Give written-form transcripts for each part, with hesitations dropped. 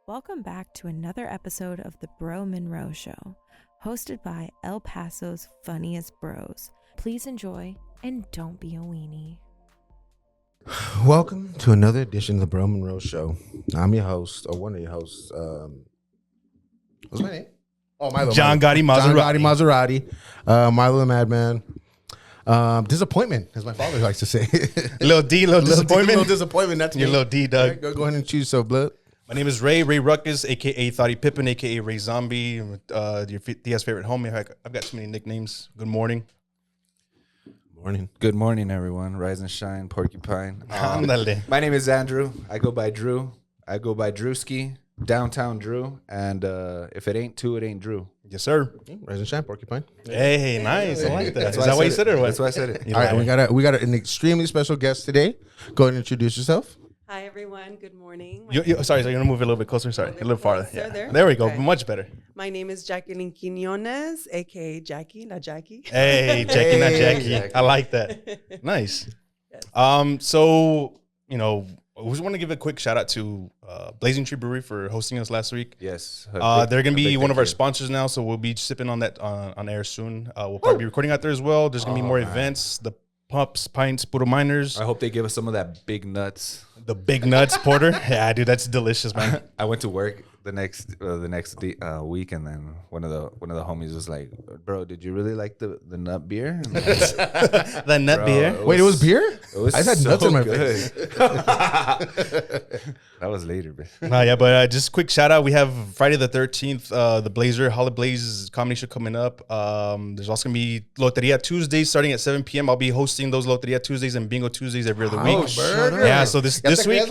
Welcome back to another episode of the Bro Monroe Show, hosted by El Paso's funniest bros. Please enjoy and don't be a weenie. Welcome to another edition of the Bro Monroe Show. I'm your host, or one of your hosts. What's my name? Oh, Milo. John Gotti Maserati. John Gotti Maserati. Milo the Madman. Disappointment, as my father likes to say. Little disappointment. Little disappointment. That's Your me. little D, Doug. Go ahead and choose yourself, blood. My name is Ray Ruckus, a.k.a. Thoughty Pippin, a.k.a. Ray Zombie. Your Diaz favorite homie. I've got too many nicknames. Good morning. Morning. Good morning, everyone. Rise and shine, Porcupine. Ándale. My name is Andrew. I go by Drew. I go by Drewski, Downtown Drew. And if it ain't two, it ain't Drew. Yes, sir. Rise and shine, Porcupine. Hey, nice. I like that. Is why that I why you said said it or what? That's why I said it. You All right, liar. we got an extremely special guest today. Go ahead and introduce yourself. Hi, everyone. Good morning. Sorry, you're going to move it a little bit closer. Sorry, a little farther. closer Yeah. there? We go. Okay. Much better. My name is Jacqueline Quinones, a.k.a. Jackie, La Jackie. Hey, Jackie, not Jackie. Jackie. I like that. Nice. Yes. So, I just want to give a quick shout out to Blazing Tree Brewery for hosting us last week. Yes. They're going to be one of our sponsors. sponsors now, so we'll be sipping on that on air soon. We'll probably be recording out there as well. There's going to be more events. The Pumps, Pints, Puro Miners, I hope they give us some of that big nuts. the Big Nuts Porter. Yeah, dude, that's delicious, man. I went to work the next week, and then one of the homies was like, "Bro, did you really like the nut beer?" And I'm like, The nut Bro, beer. Wait, it was beer? It was I just had so nuts in my good. face. That was later, but Yeah, but just quick shout out. We have Friday the 13th, the Blazer Holly Blaze comedy show coming up. There's also gonna be Loteria Tuesdays starting at 7 p.m. I'll be hosting those Loteria Tuesdays and Bingo Tuesdays every other week. burger. Yeah, so this week, this week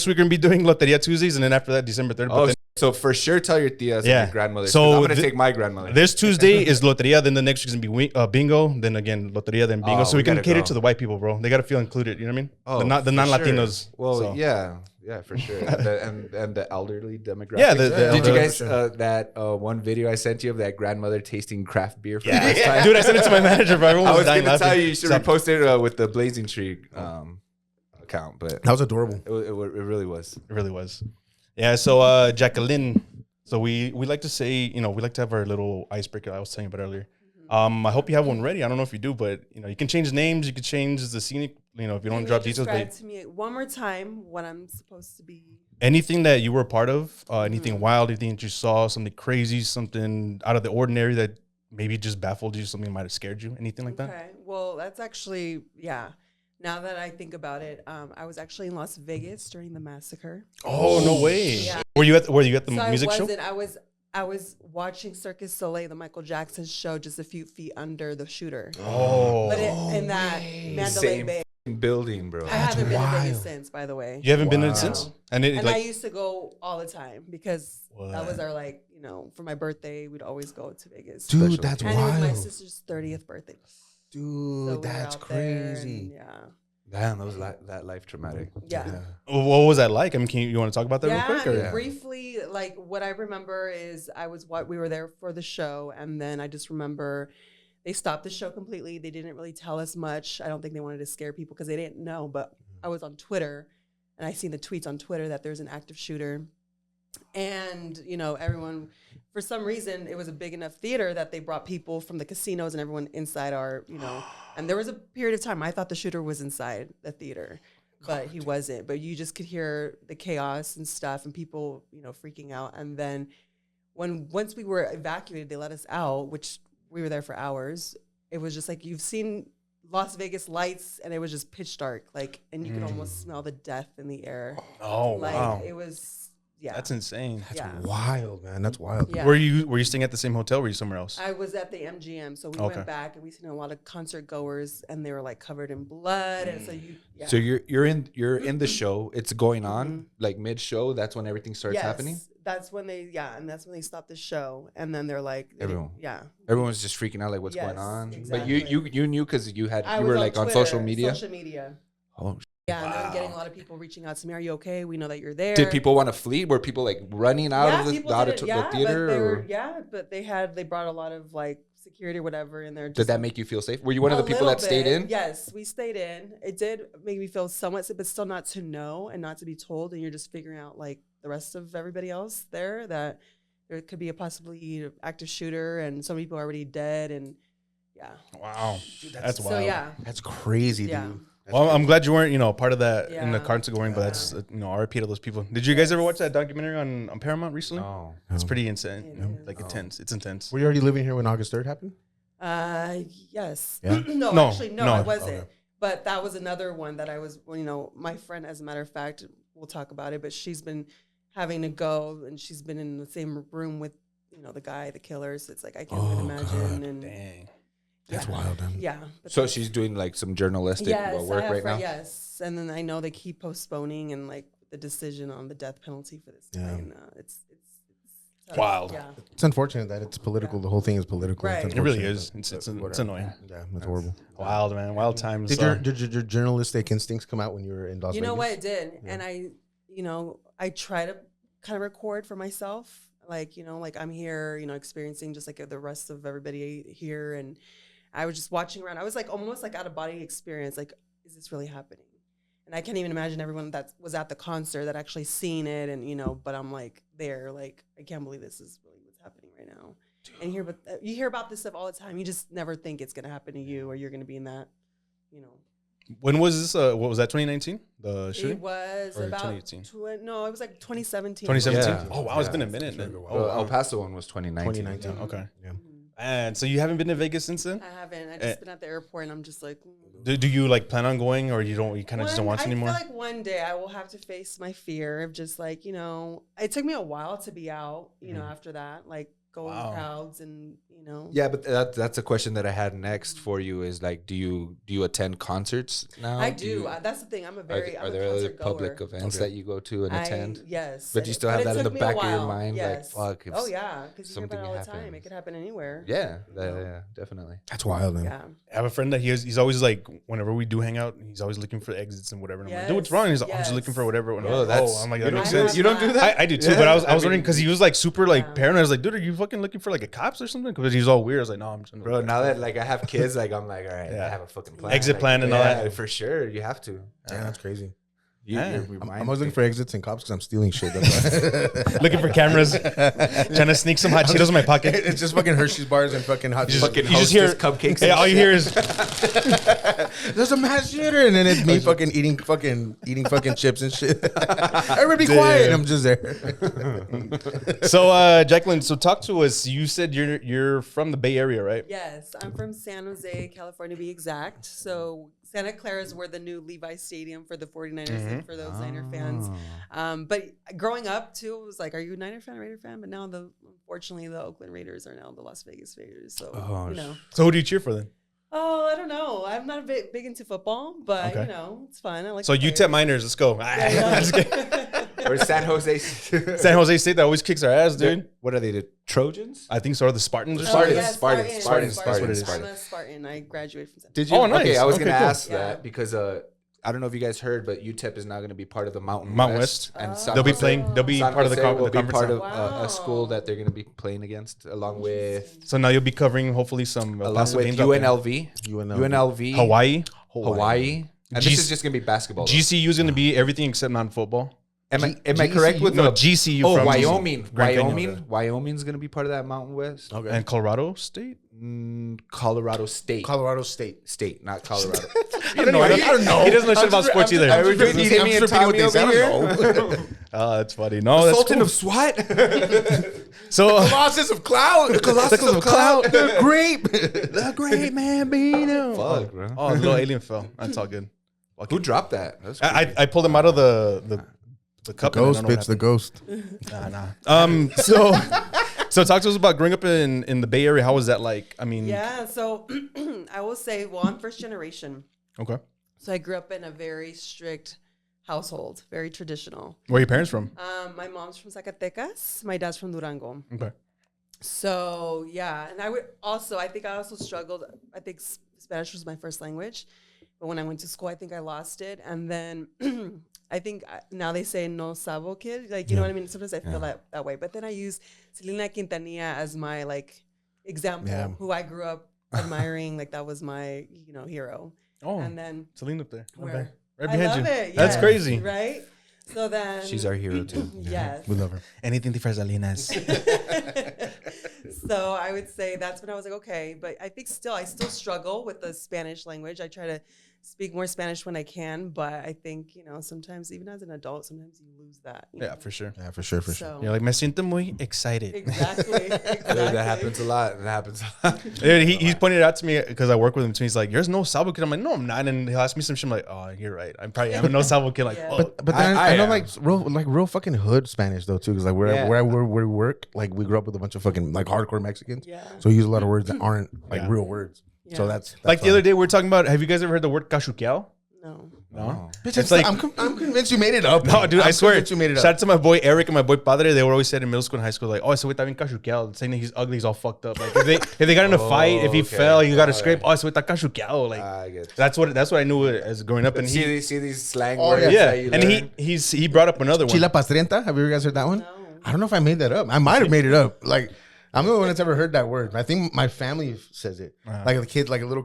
we're gonna be doing Loteria Tuesdays, and then after that, December 3rd. oh, so for sure, tell your tias and Yeah. your grandmother. So I'm gonna thi- take my grandmother. This Tuesday is Loteria, then the next week's gonna be Bingo, then again Loteria, then Bingo. Oh, so we we can gotta cater go. to the white people, bro. They gotta feel included. You know what I mean? Oh, the for non-Latinos. sure. Well, so. yeah, for sure. and the elderly demographic. Yeah, the Did you elderly- guys that one video I sent you of that grandmother tasting craft beer for the first Yeah. time? Dude, I sent it to my manager, bro. Everyone I was was dying going to laughing. tell you should So- repost it with the Blazing Tree account, but That was adorable. it really was. It really was. Yeah, so Jacqueline. So we like to say, we like to have our little icebreaker I was telling you about earlier. I hope you have one ready. I don't know if you do, but you can change names, you can change the scenic, if you don't Can drop you details, describe but to me one more time what I'm supposed to be. anything that you were a part of, anything wild, anything that you saw, something crazy, something out of the ordinary that maybe just baffled you, something that might have scared you, anything like that? Okay. Well, that's actually, yeah. Now that I think about it, I was actually in Las Vegas during the massacre. Oh, no way. Yeah. Were you at the So music I show? wasn't. I was watching Circus Soleil, the Michael Jackson show, just a few feet under the shooter. Oh. But in that Mandalay Same Bay. building, bro. I haven't been to Vegas wild. since, by the way. You haven't been in Wow. it since? No. And it And I like used to go all the time because that was What? our for my birthday, we'd always go to Vegas. Dude, Special. that's And it was my wild. sister's 30th birthday. So we Dude, were that's out there and, crazy. yeah. Damn, that was that life traumatic. Yeah. what was that like? I mean, you want to talk about that real quick? I Or? mean, briefly, like what I remember is we were there for the show, and then I just remember they stopped the show completely. They didn't really tell us much. I don't think they wanted to scare people because they didn't know. But I was on Twitter, and I seen the tweets on Twitter that there's an active shooter, and everyone, for some reason, it was a big enough theater that they brought people from the casinos and everyone inside our, and there was a period of time I thought the shooter was inside the theater. But he wasn't. But you just could hear the chaos and stuff and people, freaking out. And then once we were evacuated, they let us out, which we were there for hours. It was just like you've seen Las Vegas lights and it was just pitch dark. And you could almost smell the death in the air. Oh, wow. It was, yeah. That's insane. yeah. Wild, man. That's wild. Yeah. Were you staying at the same hotel or were you somewhere else? I was at the MGM, so we Okay. went back and we seen a lot of concert goers, and they were covered in blood, and so yeah. So you're in the show. It's going on like mid show. That's when everything starts happening. That's when they stopped the show, and then they're like, Everyone. yeah. Everyone's just freaking out like what's Yes, going on. exactly. But you knew because you I were was like on Twitter, social media. Social media. Oh, Yeah, and then getting a lot of people reaching out to me. Are you okay? We know that you're there. did people want to flee? Were people like running out of the people did it, theater? but Or? but they brought a lot of like security or whatever, and they're just, Did that make you feel safe? Were you one of the a people that little stayed bit. in? Yes, we stayed in. It did make me feel somewhat safe, but still not to know and not to be told, and you're just figuring out like the rest of everybody else there that there could be a possibly active shooter and some people are already dead, and yeah. Wow, that's wild. So yeah, That's crazy, Yeah. dude. That's Well, I'm crazy. glad you weren't, part of that in the Yeah. category, but that's, RIP to those people. Did you guys ever watch that documentary on Paramount recently? Oh. It's pretty insane. It is. Like intense. It's intense. Were you already living here when August 3rd happened? Yes. Yeah? No, No, actually, no, no. I wasn't. Okay. But that was another one that I was, my friend, as a matter of fact, we'll talk about it, but she's been having to go, and she's been in the same room with, the guy, the killers. It's like, I can't even imagine. God. And Dang. That's wild, man. yeah. But So she's doing like some journalistic I work have right now? Yes. And then I know they keep postponing and like the decision on the death penalty for this guy. Yeah. And it's tough. Wild. Yeah. It's unfortunate that it's political. The whole thing is political. Right. It's It really unfortunate, is. but- It's but it's whatever. annoying. Yeah, that's horrible. Wild, man. Wild times. Did your journalistic instincts come out when you were in Las You Vegas? know what, it did. Yeah. And I try to kind of record for myself. Like, like I'm here, experiencing just like the rest of everybody here. And I was just watching around. I was like almost like out of body experience. Like, is this really happening? And I can't even imagine everyone that was at the concert that actually seen it. And, but I'm like there, like, I can't believe this is really what's happening right now. And you hear about this stuff all the time. You just never think it's going to happen to you or you're going to be in that, When was this? What was that? 2019? The shooting? It was Or about 2018? no, it was like 2017. 2017. Yeah. Oh wow, it's been a Yeah. minute. Then. Well, Oh, Well, wow. El Paso one was 2019. 2019. Okay. Yeah. And so you haven't been to Vegas since then? I haven't. I just been at the airport, and I'm just like. Do you like plan on going, or you don't? You kind of just don't want to anymore? I feel like one day I will have to face my fear of just like it took me a while to be out. After that, like go in crowds and Yeah, but that's a question that I had next for you is like, do you attend concerts now? I do. That's the thing. I'm a Are, very. are I'm there a other concert public goer. events that you go to and attend? Yes. But you still have it that in the took me a back of your while. mind, Yes. like, fuck, if Oh yeah, because you hear something about it all the time. happens. It could happen anywhere. Yeah, yeah, definitely. That's wild, man. Yeah. I have a friend that he's always like, whenever we do hang out, he's always looking for exits and whatever. And I'm like, dude, what's wrong? And he's like, I'm just looking for whatever. And I'm Oh, like, that's I'm like, you that don't makes do- sense. you don't do that? I do too, Yeah, but I was I wondering mean- because he was like super like Yeah. paranoid. I was like, dude, are you fucking looking for like a cops or something? Because he's all weird. I was like, no, I'm just Bro, now that like I have kids, like I'm like, all right, Yeah. I have a fucking plan. Exit Like, plan and all yeah, that. for sure. You have to. Yeah, that's crazy. Yeah. I'm always looking for exits and cops because I'm stealing shit. That's why. looking for cameras, trying to sneak some hot Cheetos in my pocket. It's just fucking Hershey's bars and fucking hot. Fucking You just hear cupcakes. Yeah, all you hear is There's a mass shooter, and then it's me fucking eating fucking chips and shit. Everybody be quiet. I'm just there. so. Jacqueline, so talk to us. You said you're from the Bay Area, right? Yes, I'm from San Jose, California, to be exact. So Santa Clara is where the new Levi Stadium for the 49ers and for those Niner fans. But growing up too, it was like, are you a Niner fan, Raider fan? But now unfortunately the Oakland Raiders are now the Las Vegas Raiders. So So who do you cheer for then? Oh, I don't know. I'm not a big into football, but Okay. it's fun. I like. So the UTEP players. Miners, let's go. Yeah, Just kidding. Or San Jose. San Jose State that always kicks our ass, dude. What are they? The Trojans? I think so. Are the Spartans or Oh, something? yeah, Spartans. That's what it is. I'm a Spartan. I graduated from. Did you? Oh, nice. Okay, I was Okay, gonna cool. ask Yeah. that because I don't know if you guys heard, but UTEP is now going to be part of the Mountain West. and Oh. San They'll be Jose- playing. They'll be San part of the, Jose will the be conference. part of Wow. a school that they're going to be playing against, along with So now you'll be covering hopefully some along Paso with games out there. UNLV, UNLV. Hawaii. and G- this is just going to be basketball. though. GCU is going to be everything except non-football. Am I correct with No, the? GCU. Oh, from Wyoming. Grand Canyon. Wyoming's going to be part of that Mountain West. Okay. And Colorado State. Colorado State. Colorado State. State, not Colorado. I don't know. He doesn't know shit about sports either. I'm just repeating Timmy and Tommy over here. Oh, that's funny. No, that's Sultan cool. of SWAT. So Colossus of Cloud. Colossus of Cloud. The grape. The great man Bino. Fuck, bro. oh, the little alien fell. That's all good. Who dropped that? That's I pulled him out of the cup. and I Ghost, don't know what bitch. The ghost. happened. Nah. So talk to us about growing up in the Bay Area. How was that like? I mean, Yeah. So I will say, well, I'm first generation. okay. So I grew up in a very strict household, very traditional. Where are your parents from? My mom's from Zacatecas. My dad's from Durango. Okay. So yeah, and I think I also struggled. I think Spanish was my first language, but when I went to school, I think I lost it. And then I think now they say no sabo kid, like you know what I mean. Sometimes I feel that way, but then I use Selena Quintanilla as my like example, who I grew up admiring. Like that was my, hero. Oh, and then Celine up there. where? Right behind I love you. it. That's Yes, crazy. right? So then She's our hero too. Yes. We love her. Anything for Salinas. So I would say that's when I was like, okay, but I think I still struggle with the Spanish language. I try to speak more Spanish when I can, but I think, sometimes even as an adult, sometimes you lose that. Yeah, for sure. Yeah, for sure. So, You're like, me siento muy excited. Exactly. That happens a lot. Dude, he's pointed it out to me because I work with him too. He's like, "There's no Salvo kid." I'm like, "No, I'm not." And he'll ask me some shit. I'm like, "Oh, you're right. I'm probably no Salvo kid." Like, Yeah. oh. But then I know am. real fucking hood Spanish though too, because like where we work, like we grew up with a bunch of fucking like hardcore Mexicans. Yeah. So we use a lot of words that aren't like real words. Yeah. So that's like the other day we were talking about. Have you guys ever heard the word cachuqueau? No. No. Bitch, It's like- I'm convinced you made it up. No, dude, I I'm swear. convinced you made it Shout up. out to my boy Eric and my boy Padre. They were always said in middle school and high school, like, "Oh, ese güey está bien cachuqueado," saying that he's ugly, he's all fucked up. Like if they got in a fight, if he okay. fell, you got to scrape. Oh, ese güey está cachuqueado. Like I get it. that's what I knew as growing up. And See these slang Oh, words. yeah, that you and learn? he brought up another one. Chila pastrienta. Have you guys heard that one? No. I don't know if I made that up. I might have made it up. Like I'm the only one that's ever heard that word. I think my family says it. Like a kid, like a little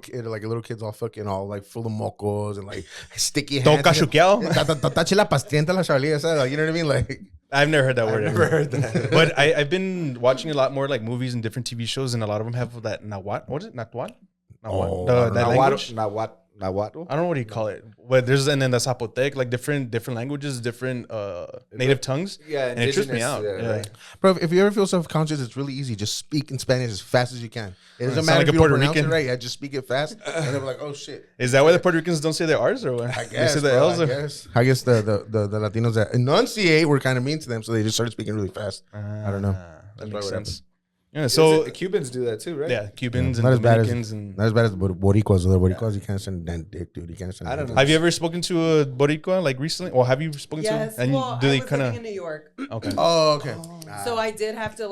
kid's all fucking all like full of mocos and like sticky Todo hands. cachuqueado. Ta chila pastrienta la Charlie. Like, you know what I mean? Like I've never heard that word. I've never heard that. But I've been watching a lot more like movies and different TV shows, and a lot of them have that Nahuatl. What is it? Nahuatl? Oh, That Not language. what? I don't know what do you call it. But there's and then the Zapotec, like different languages, different native tongues. Yeah, and it trips me out. indigenous, Yeah. right. Bro, if you ever feel self-conscious, it's really easy. Just speak in Spanish as fast as you can. It doesn't Sound matter like if a you don't Puerto pronounce it Rican. right. Yeah, just speak it fast. And they're like, oh shit. Is that why the Puerto Ricans don't say their R's or what? I They guess, say the bro, L's. I guess the Latinos that enunciate were kind of mean to them, so they just started speaking really fast. I don't know. That That's makes probably sense. Yeah, so The Cubans do that too, right? yeah, Cubans Not and as bad as Dominicans and. not as bad as the Boricuas. The Boricuas, you can't send that dick, dude. You can't send. I don't know. Have you ever spoken to a Boricua like recently, or have you spoken Yes. to? And Well, do I they was kind living in of? New York. Okay. Oh, okay. So I did have to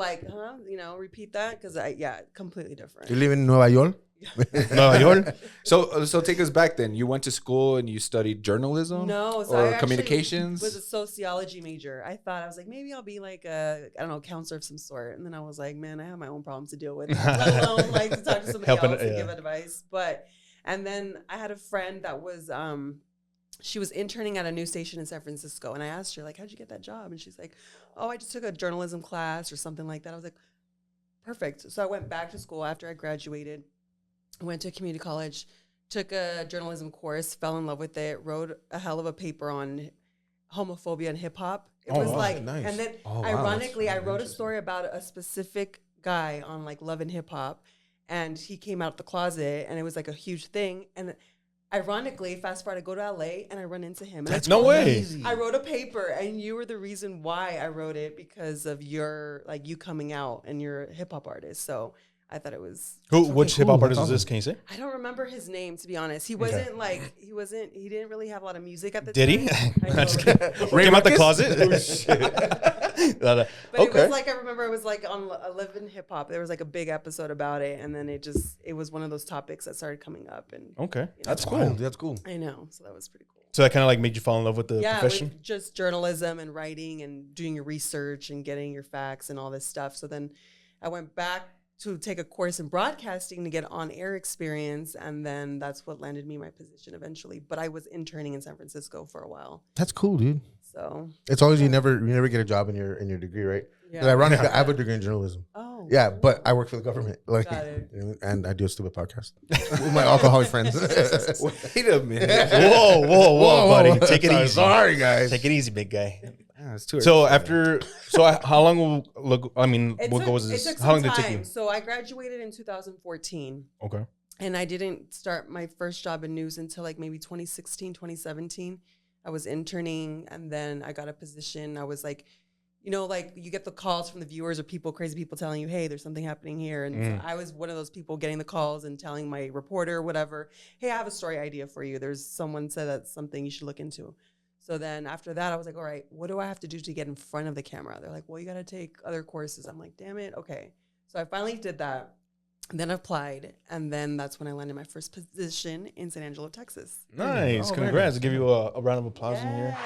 repeat that because completely different. You live in Nueva York? Nueva York. So take us back then. You went to school and you studied journalism? No, so or I actually communications? was a sociology major. I was like, maybe I'll be like a, I don't know, counselor of some sort. And then I was like, man, I have my own problems to deal with, let alone like to talk to somebody Helping- else and yeah. give advice. And then I had a friend that was, she was interning at a news station in San Francisco. And I asked her, like, how'd you get that job? And she's like, oh, I just took a journalism class or something like that. I was like, perfect. So I went back to school after I graduated. I went to a community college, took a journalism course, fell in love with it, wrote a hell of a paper on homophobia and hip hop. It Oh, was wow, like, nice. and then Oh, wow, ironically, that's I wrote a interesting. story about a specific guy on like Love and Hip Hop, and he came out the closet, and it was like a huge thing. And ironically, fast forward, I go to LA and I run into him. And That's I no told him- way. I wrote a paper, and you were the reason why I wrote it because of your you coming out, and you're a hip hop artist. So I thought it was. Which hip hop cool. artist That's is this? Can you say? I don't remember his name, to be honest. He wasn't he didn't really have a lot of music at the Did time. he? I know. Just kidding. Came out the closet. But it Okay. was like, I remember it was like on Live in Hip Hop. There was like a big episode about it. And then it was one of those topics that started coming up. And Okay, that's Cool. cool. That's cool. I know. So that was pretty cool. So that kind of like made you fall in love with the Yeah, profession. with just journalism and writing and doing your research and getting your facts and all this stuff. So then I went back to take a course in broadcasting to get on-air experience, and then that's what landed me my position eventually. But I was interning in San Francisco for a while, That's cool, dude. so It's always you never get a job in your degree, right? yeah. Ironically, I have a degree in journalism. Oh, Yeah, but I work for the government, like, Got it. and I do a stupid podcast with my alcoholic friends. Wait a minute. Whoa, buddy. Take it easy. Sorry, guys. Take it easy, big guy. Yeah, it's too So early. how long will look? I mean, It what took, goes it this? took How long some did it take time. you? So I graduated in 2014, Okay. and I didn't start my first job in news until like maybe 2016, 2017. I was interning, and then I got a position. I was like, like you get the calls from the viewers or crazy people telling you, hey, there's something happening here. And so I was one of those people getting the calls and telling my reporter, whatever, hey, I have a story idea for you. There's someone said that's something you should look into. So then after that, I was like, all right, what do I have to do to get in front of the camera? They're like, well, you got to take other courses. I'm like, damn it. Okay. So I finally did that, and then applied. And then that's when I landed my first position in San Angelo, Texas. Nice. Oh, very Congrats. nice. Give you a round of applause in here.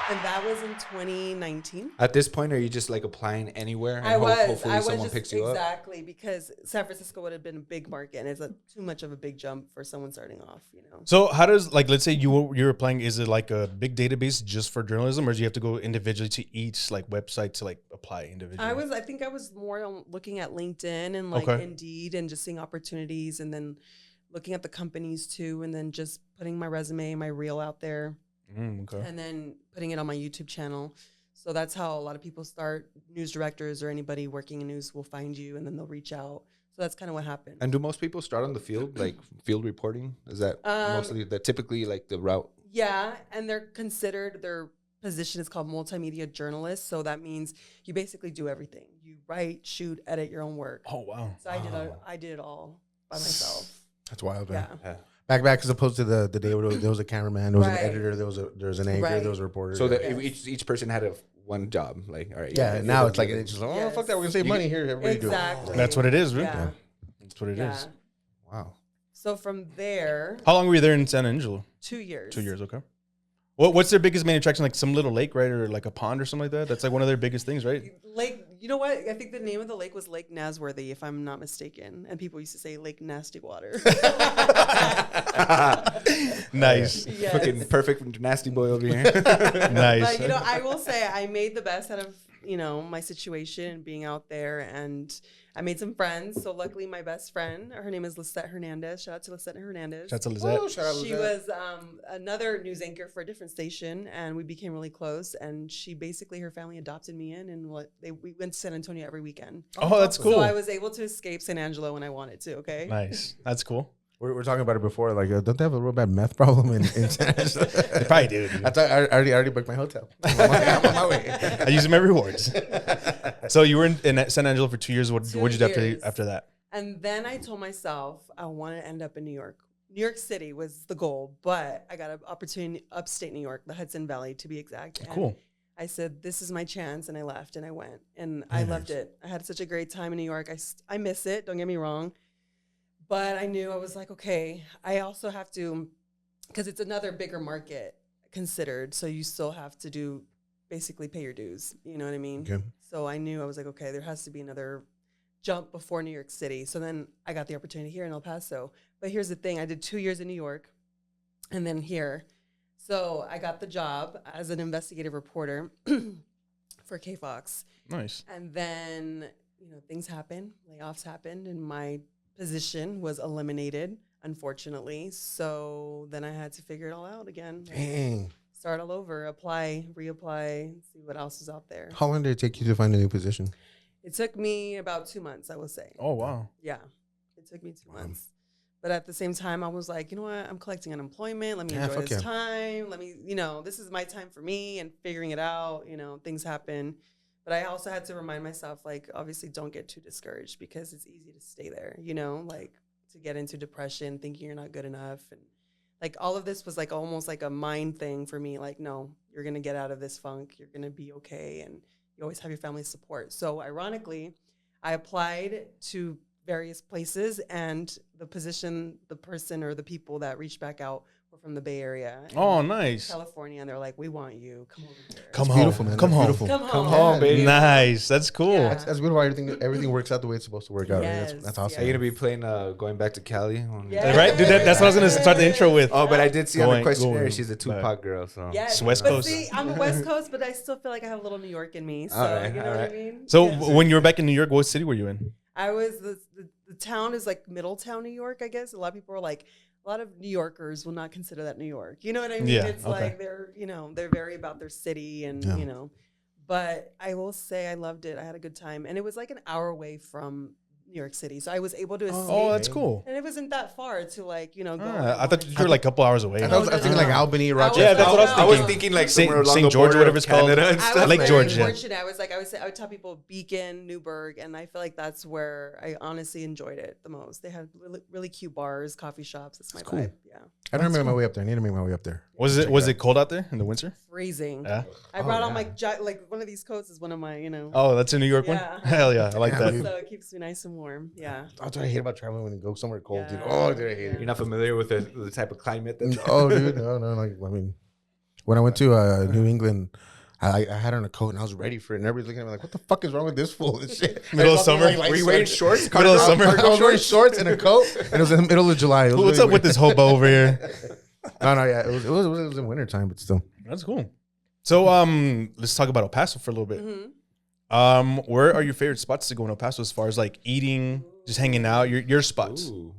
And that was in 2019. At this point, are you just like applying anywhere? And I was. Hopefully I was someone just picks you up. exactly because San Francisco would have been a big market, and it's too much of a big jump for someone starting off. So how does, like, let's say you're applying, is it like a big database just for journalism, or do you have to go individually to each like website to like apply individually? I think I was more on looking at LinkedIn and like Indeed and just seeing opportunities, and then looking at the companies too, and then just putting my resume, my reel out there. And then putting it on my YouTube channel. So that's how a lot of people start. News directors or anybody working in news will find you, and then they'll reach out. So that's kind of what happened. And do most people start on the field, like field reporting? Is that mostly typically like the route? Yeah, and their position is called multimedia journalist. So that means you basically do everything. You write, shoot, edit your own work. Oh wow! So I did it all by myself. That's wild, man. Yeah. Back as opposed to the day where there was a cameraman, there was an editor, there was an anchor, there was a reporter. So that each person had one job. Like, all right. Yeah, now it's like it's just fuck that, we're gonna save money here. Everybody do it. That's what it is, right? Yeah. That's what it is. Wow. So from there, how long were you there in San Angelo? 2 years. 2 years, okay. What's their biggest main attraction? Like some little lake, right, or like a pond or something like that? That's like one of their biggest things, right? Lake. You know what? I think the name of the lake was Lake Nasworthy, if I'm not mistaken. And people used to say Lake Nasty Water. Nice. Yes. Fucking perfect nasty boy over here. Nice. But, I will say I made the best out of, my situation being out there, and I made some friends. So luckily my best friend, her name is Lisette Hernandez. Shout out to Lisette Hernandez. Shout out to Lisette. Oh, shout out She Lisette. was another news anchor for a different station, and we became really close. And she basically, her family adopted me in, and we went to San Antonio every weekend. Oh, that's cool. So I was able to escape San Angelo when I wanted to. Okay. Nice. That's cool. We're talking about it before. Like, don't they have a real bad meth problem in San Angelo? They probably do. Dude. I thought I already booked my hotel. I'm on my way. I use them every rewards. So you were in San Angelo for 2 years. What did you do after that? And then I told myself I want to end up in New York. New York City was the goal, but I got an opportunity upstate New York, the Hudson Valley to be exact. And cool. I said, this is my chance, and I left, and I went, and I loved it. I had such a great time in New York. I miss it, don't get me wrong. But I knew, I was like, okay, I also have to, because it's another bigger market considered, so you still have to basically pay your dues. You know what I mean? Okay. So I knew, I was like, okay, there has to be another jump before New York City. So then I got the opportunity here in El Paso. But here's the thing, I did 2 years in New York and then here. So I got the job as an investigative reporter for KFOX. Nice. And then, things happened, layoffs happened, and my position was eliminated, unfortunately. So then I had to figure it all out again. Dang. Start all over, apply, reapply, see what else is out there. How long did it take you to find a new position? It took me about 2 months, I will say. Oh, wow. Yeah, it took me 2 months. But at the same time, I was like, you know what? I'm collecting unemployment. Let me enjoy this time. Let me, this is my time for me and figuring it out. Things happen. But I also had to remind myself, like, obviously don't get too discouraged because it's easy to stay there, like to get into depression, thinking you're not good enough. And like all of this was like almost like a mind thing for me. Like, no, you're going to get out of this funk. You're going to be okay. And you always have your family's support. So ironically, I applied to various places, and the person or the people that reached back out were from the Bay Area. Oh, nice. California. And they're like, we want you. Come over here. Come It's home. beautiful, man. Come That's home. beautiful. Come home, baby. Nice. That's cool. Yeah. That's beautiful. Everything works out the way it's supposed to work out. Yes, Right? That's awesome. Are you gonna be playing going back to Cali? Yeah. Right, dude. That's what I was gonna start the intro with. Oh, but I did see on Going- the questionnaire going she's a Tupac girl. So Yes, West but Coast. see, I'm a West Coast, but I still feel like I have a little New York in me. So All right, you know all what I right. mean? So Yeah. when you were back in New York, what city were you in? I was the town is like Middletown, New York. I guess a lot of people are like, a lot of New Yorkers will not consider that New York. You know what I mean? Yeah, It's okay. like they're very about their city and But I will say I loved it. I had a good time, and it was like an hour away from New York City, so I was able to escape. Oh, that's cool. And it wasn't that far to like go. I thought you were like a couple hours away. I was thinking like Albany, Rochester. Yeah, that's what I was I was thinking. thinking like Saint- somewhere along Saint the George, border whatever of it's called. Canada and I stuff. was Lake very George, yeah. fortunate. I would tell people Beacon, Newburgh, and I feel like that's where I honestly enjoyed it the most. They had really, really cute bars, coffee shops. That's my vibe. Yeah. I don't remember my way up there. I need to make my way up there. Was it cold out there in the winter? Freezing. Yeah. I brought on my like one of these coats is one of my Oh, that's a New York Yeah. one. Hell yeah, I like Yeah, that. dude. so it keeps me nice and warm. Yeah. That's what I hate about traveling when you go somewhere cold, dude. Yeah. Oh, dude, I hate You're not familiar with the type of climate that's it. Oh, dude, no, like I mean, When I went to New England, I had on a coat and I was ready for it, and everybody's looking at me like, "What the fuck is wrong with this fool?" And shit. Middle of summer. Like, Were you wearing shorts? Middle of summer. I was wearing shorts and a coat, and it was in the middle of July. What's up with this hobo over here? No, yeah, it was in wintertime, but still. That's cool. So let's talk about El Paso for a little bit. Mm-hmm. Where are your favorite spots to go in El Paso as far as like eating, just hanging out? Your spots Ooh.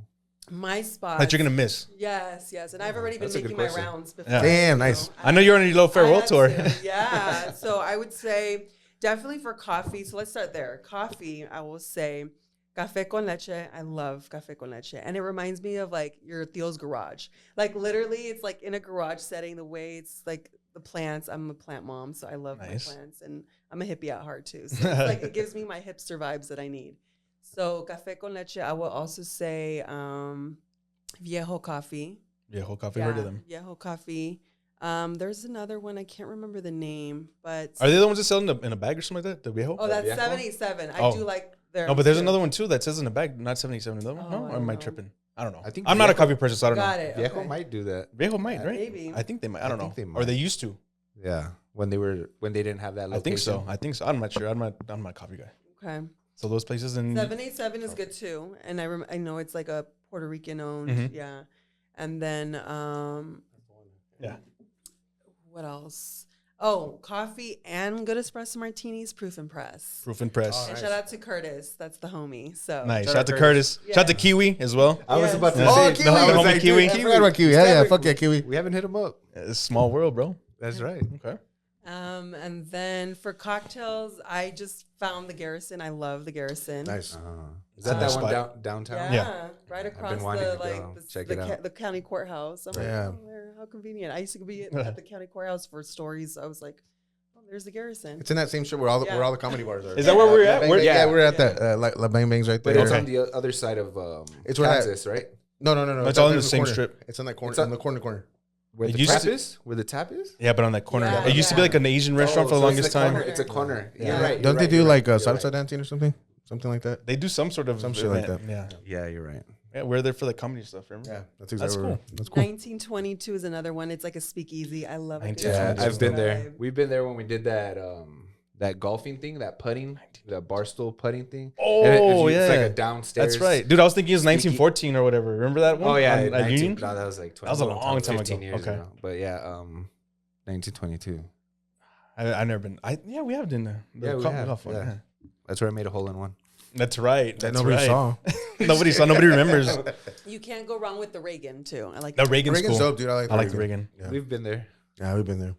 My spot that you're gonna miss. Yes. And I've already been That's a good making my question. rounds before. Yeah. Damn, nice. I know you're on a little farewell I tour. had to, yeah. So I would say definitely for coffee. So let's start there. Coffee, I will say café con leche. I love café con leche. And it reminds me of like your Theo's garage. Like literally it's like in a garage setting, the way it's like the plants. I'm a plant mom, so I love my plants. And I'm a hippie at heart too. So it's like it gives me my hipster vibes that I need. So café con leche, I will also say Viejo Coffee. Viejo Coffee, heard of them. Viejo Coffee. There's another one. I can't remember the name, but Are they the ones that sell in a bag or something like that? The Viejo? oh, that's Viejo? 787. I Oh. do like their. No, but there's another one too that says in a bag, not 77. No, Oh, I or am don't I know. tripping? I don't know. I think I'm not a Viejo- coffee person, so I don't Got know. it. Viejo Okay. might do that. Viejo might, right? Maybe. I think they might. I don't think know. they Or might. they used to. Yeah, when they didn't have that. I Location. think so. I'm not sure. I'm not a coffee guy. Okay. So those places in 787 is good too, and I know it's like a Puerto Rican owned. Mhm. Yeah, and then Yeah. what else? Oh, coffee and good espresso martinis, Proof and Press. Proof and Press. Oh, And nice. shout out to Curtis. That's the homie. So Nice. Shout Shout out out to Curtis. Curtis. Shout out to Kiwi as well. I was Yes. about to Yeah. say Oh, no, Kiwi. I was The homie like, Kiwi. dude, I forgot about Kiwi. Yeah, fuck yeah, Kiwi. We haven't hit him up. It's a small world, bro. That's right. Okay. And then for cocktails, I just found the Garrison. I love the Garrison. Nice. Is that Nice that one spot. downtown? Yeah, right I've across been wanting the to go like check the, it out. the county courthouse. I'm Yeah. like, oh, how convenient. I used to be at the county courthouse for stories. So I was like, oh, there's the Garrison. It's in that same strip where all the Yeah. where all the comedy bars are. Is that where we're at? Bang, We're- Bang, yeah, yeah. we're at that La Bang Bangs right But there. it's Okay. on the other side of It's where that- Kansas, right? No. It's all in at the same corner. strip. It's in that corner. It's on- in the corner. Where It the used tap to- is? Where the tap is? Yeah, but on that corner. Yeah. It used to be like an Asian restaurant for the so it's longest the time. corner. It's a corner. Yeah. You're right. Don't you're they right, do you're like right, you're salsa right. dancing or something? Something like that. They do some sort of Some shit like event. that. Yeah. Yeah, you're right. Yeah, we're there for the comedy stuff, remember? Yeah, that's That's exactly. cool. That's cool. 1922 is another one. It's like a speakeasy. I love it. 1922. Yeah, I've been there. Vibe. We've been there when we did that that golfing thing, that putting, that barstool putting thing. Oh, And it's yeah. like a downstairs. That's right. Dude, I was thinking it was 1914 or whatever. Remember that one? Oh yeah, At 19 Union? No, that was like 20, That was a long time 15 ago. years Okay. ago. But yeah, 1922. I've never been. Yeah, we have been there. Yeah, we have, golf one, yeah. That's where I made a hole in one. That's right. That That's nobody right. saw. Nobody saw. Nobody remembers. You can't go wrong with the Reagan too. I like The Reagan's Reagan's cool. dope, dude. I I like the Reagan. Yeah. We've been there. Yeah, we've been there.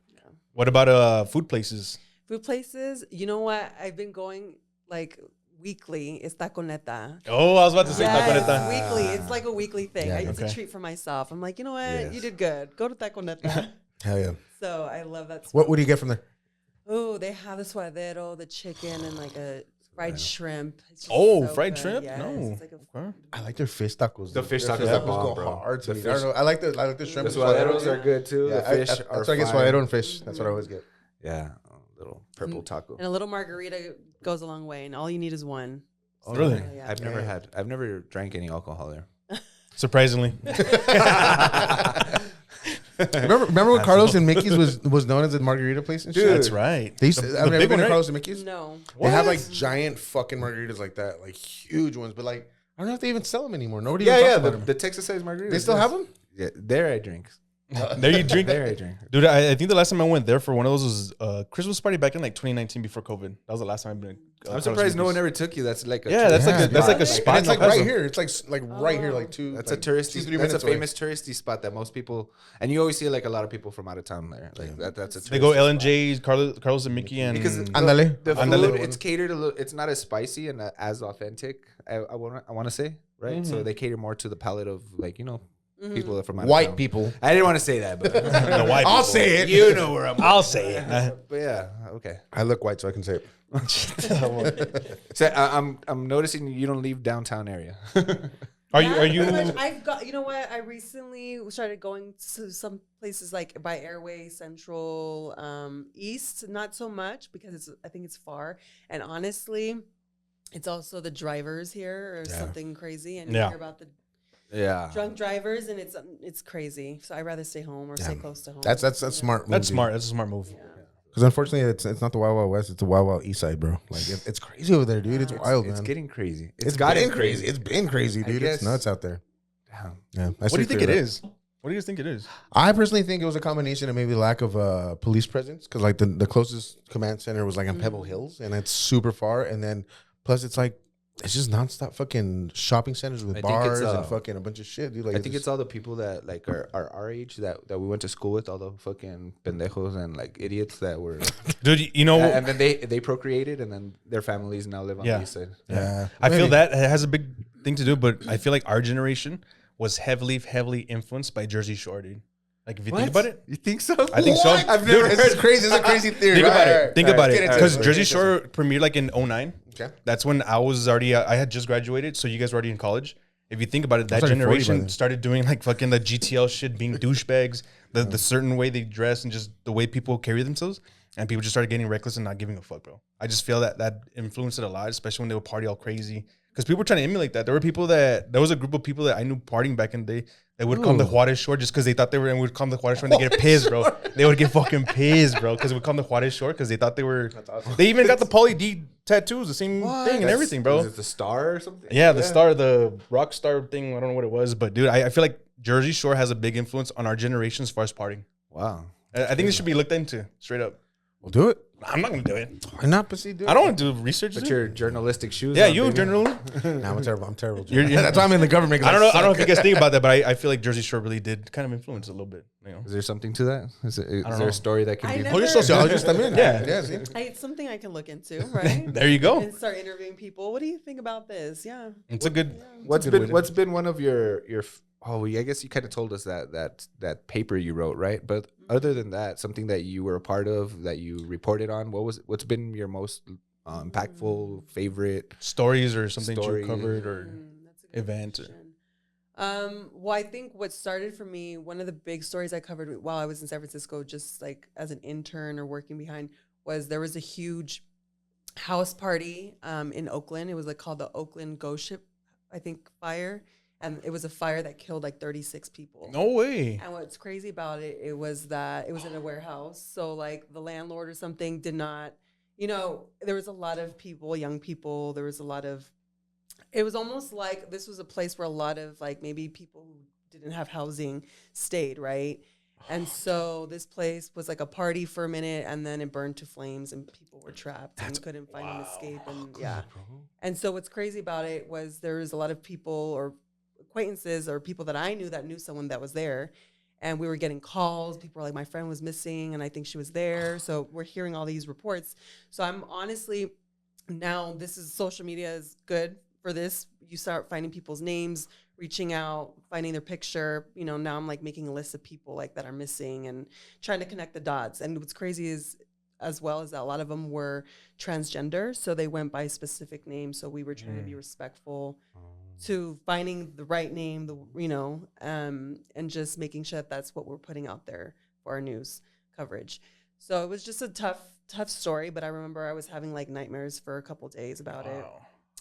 What about food places? food places. You know what? I've been going like weekly. It's Taconeta. Oh, I was about to say Yes, taconeta. weekly. It's like a weekly thing. Yeah, It's okay. a treat for myself. I'm like, you know what? Yes. You did good. Go to Taconeta. Hell yeah. So I love that. What do you get from there? Oh, they have the suadero, the chicken, and like a fried shrimp. It's just Oh, so fried good. shrimp? Yes, No. it's like a- Okay. I like their fish tacos. The dude. fish Their tacos are go bomb, bro. hard to The me. fish- I don't know. I like the shrimp. The suaderos are good too. Yeah, The fish that's are what I get. fine. Suadero and fish. That's what I always get. Yeah, a little purple taco. And a little margarita goes a long way, and all you need is one. Oh, really? Yeah. I've never drank any alcohol there. Surprisingly. Remember when Carlos and Mickey's was known as a margarita place and shit? Dude. That's right. They used to, I've never big been one, to right? Carlos and Mickey's. No. They have What? like giant fucking margaritas like that, like huge ones. But like, I don't know if they even sell them anymore. Nobody Yeah, even yeah. talks about them. The Texas size margarita. They still have them? Yeah, there I drink. There you drink. There I drink. Dude, I think the last time I went there for one of those was Christmas party back in like 2019 before COVID. That was the last time I've been. I'm surprised no one ever took you. That's like a Yeah, that's like a, Yeah, that's like a dude. spot. And it's in like El right Paso. here. It's like right here, like two. That's like a touristy. 2-3 That's a minutes away. famous touristy spot that most people, and you always see like a lot of people from out of town there. Like that's a. They go touristy L and spot. J, Carlos and Mickey, and Because Ándale. the food, Ándale. it's catered a little. It's not as spicy and as authentic. I want to say right. So they cater more to the palate of like people that are from out of White town. people. I didn't want to say that, but the white I'll people. say it. you know where I'm. I'll say it. But yeah, okay. I look white, so I can say it. So I'm noticing you don't leave downtown area. Are Yeah, you? pretty much. I've got. You know what? I recently started going to some places like by Airway Central, East. Not so much because I think it's far. And honestly, it's also the drivers here or something crazy. And you Yeah. hear about Yeah. drunk drivers, and it's crazy. So I'd rather stay home or stay close to home. That's smart. That's smart. That's a smart move. Because unfortunately, it's not the Wild Wild West. It's the Wild Wild East Side, bro. Like it's crazy over there, dude. It's wild, man. It's getting crazy. It's been crazy. It's been crazy, dude. It's nuts out there. Damn. Yeah. What do you think it is? What do you think it is? I personally think it was a combination of maybe lack of police presence, because like the closest command center was like on Pebble Hills, and it's super far. And then plus it's like it's just nonstop fucking shopping centers with bars and fucking a bunch of shit, dude. Like I think it's all the people that like are our age that we went to school with, all the fucking pendejos and like idiots that were, Dude, you know, and then they procreated, and then their families now live on the east side. Yeah, I feel that it has a big thing to do, but I feel like our generation was heavily influenced by Jersey Shore, dude. Like if you think about it, You think so? I think so. I've never. It's crazy. It's a crazy theory. Think about it. Right, Think right, about right. it. Get into Because it. Jersey Shore premiered like in 2009. Okay. That's when I was already, I had just graduated. So you guys were already in college. If you think about it, that already 40 by generation then. started doing like fucking the GTL shit, being douchebags, the certain way they dress and just the way people carry themselves. And people just started getting reckless and not giving a fuck, bro. I just feel that influenced it a lot, especially when they would party all crazy. Because people were trying to emulate that. There was a group of people that I knew partying back in the day that would come to Juarez Shore just because they thought they were, and would come to Juarez Shore and they get pissed, bro. They would get fucking pissed, bro, because it would come to Juarez Shore because they thought they were. Awesome. They even got the Pauly D tattoos, the same thing and everything, bro. Is it the star or something? Yeah, the star, the rock star thing. I don't know what it was, but dude, I feel like Jersey Shore has a big influence on our generation as far as partying. Wow. I think this should be looked into straight up. We'll do it. I'm not gonna do it. Why not? But see, dude. I don't want to do research. Put dude. your journalistic shoes Yeah, on, you baby. journalism. Nah, I'm terrible. I'm terrible. You're- That's why I'm in the government. I don't know. I don't know if you guys think about that, but I feel like Jersey Shore really did kind of influence a little bit. You know, Is there something to that? Is there know. a story that can I be? never- You're sociologist. I'm in. Yeah. Yeah. See? It's something I can look into, right? there you go. And start interviewing people. What do you think about this? Yeah. It's a good. What's been one of your I guess you kind of told us that paper you wrote, right? But other than that, something that you were a part of that you reported on, what's been your most impactful favorite? Stories or something Story. you covered or That's a good event. Or, question. Well, I think what started for me, one of the big stories I covered while I was in San Francisco, just like as an intern or working behind, was there was a huge house party in Oakland. It was like called the Oakland Ghost Ship, I think, fire. And it was a fire that killed like 36 people. no way. And what's crazy about it, it was that it was in a warehouse. So like the landlord or something did not, there was a lot of people, young people. There was a lot of, it was almost like this was a place where a lot of like maybe people who didn't have housing stayed, right? And so this place was like a party for a minute, and then it burned to flames, and people were trapped and couldn't find an escape. And yeah. And so what's crazy about it was there was a lot of people or acquaintances or people that I knew that knew someone that was there. And we were getting calls. People were like, my friend was missing and I think she was there. So we're hearing all these reports. So I'm honestly, now social media is good for this. You start finding people's names, reaching out, finding their picture. Now I'm like making a list of people like that are missing and trying to connect the dots. And what's crazy is as well as that a lot of them were transgender. So they went by specific names. So we were trying to be respectful to finding the right name, and just making sure that that's what we're putting out there for our news coverage. So it was just a tough story, but I remember I was having like nightmares for a couple days about it.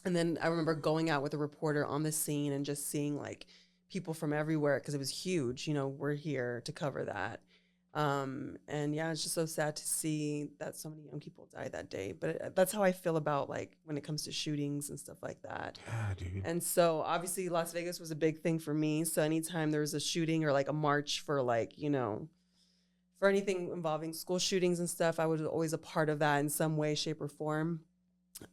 And then I remember going out with a reporter on the scene and just seeing like people from everywhere because it was huge. We're here to cover that. And yeah, it's just so sad to see that so many young people died that day. But that's how I feel about like when it comes to shootings and stuff like that. Yeah, dude. And so obviously Las Vegas was a big thing for me. So anytime there was a shooting or like a march for like, for anything involving school shootings and stuff, I was always a part of that in some way, shape, or form.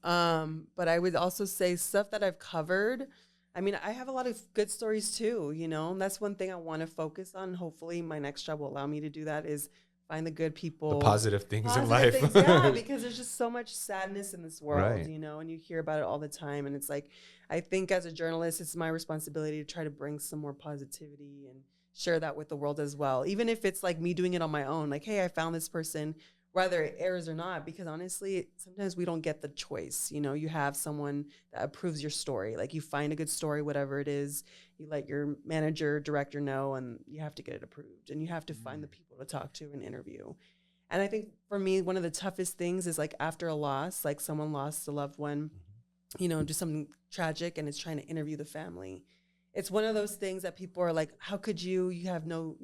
But I would also say stuff that I've covered. I mean, I have a lot of good stories too, and that's one thing I want to focus on. Hopefully my next job will allow me to do that, is find the good people. The positive things in life. Yeah, because there's just so much sadness in this world, Right. and you hear about it all the time. And it's like, I think as a journalist, it's my responsibility to try to bring some more positivity and share that with the world as well. Even if it's like me doing it on my own, like, hey, I found this person, whether it airs or not, because honestly, sometimes we don't get the choice. You have someone that approves your story. Like you find a good story, whatever it is, you let your manager, director know, and you have to get it approved. And you have to find the people to talk to and interview. And I think for me, one of the toughest things is like after a loss, like someone lost a loved one, do something tragic and it's trying to interview the family. it's one of those things that people are like, how could you have no,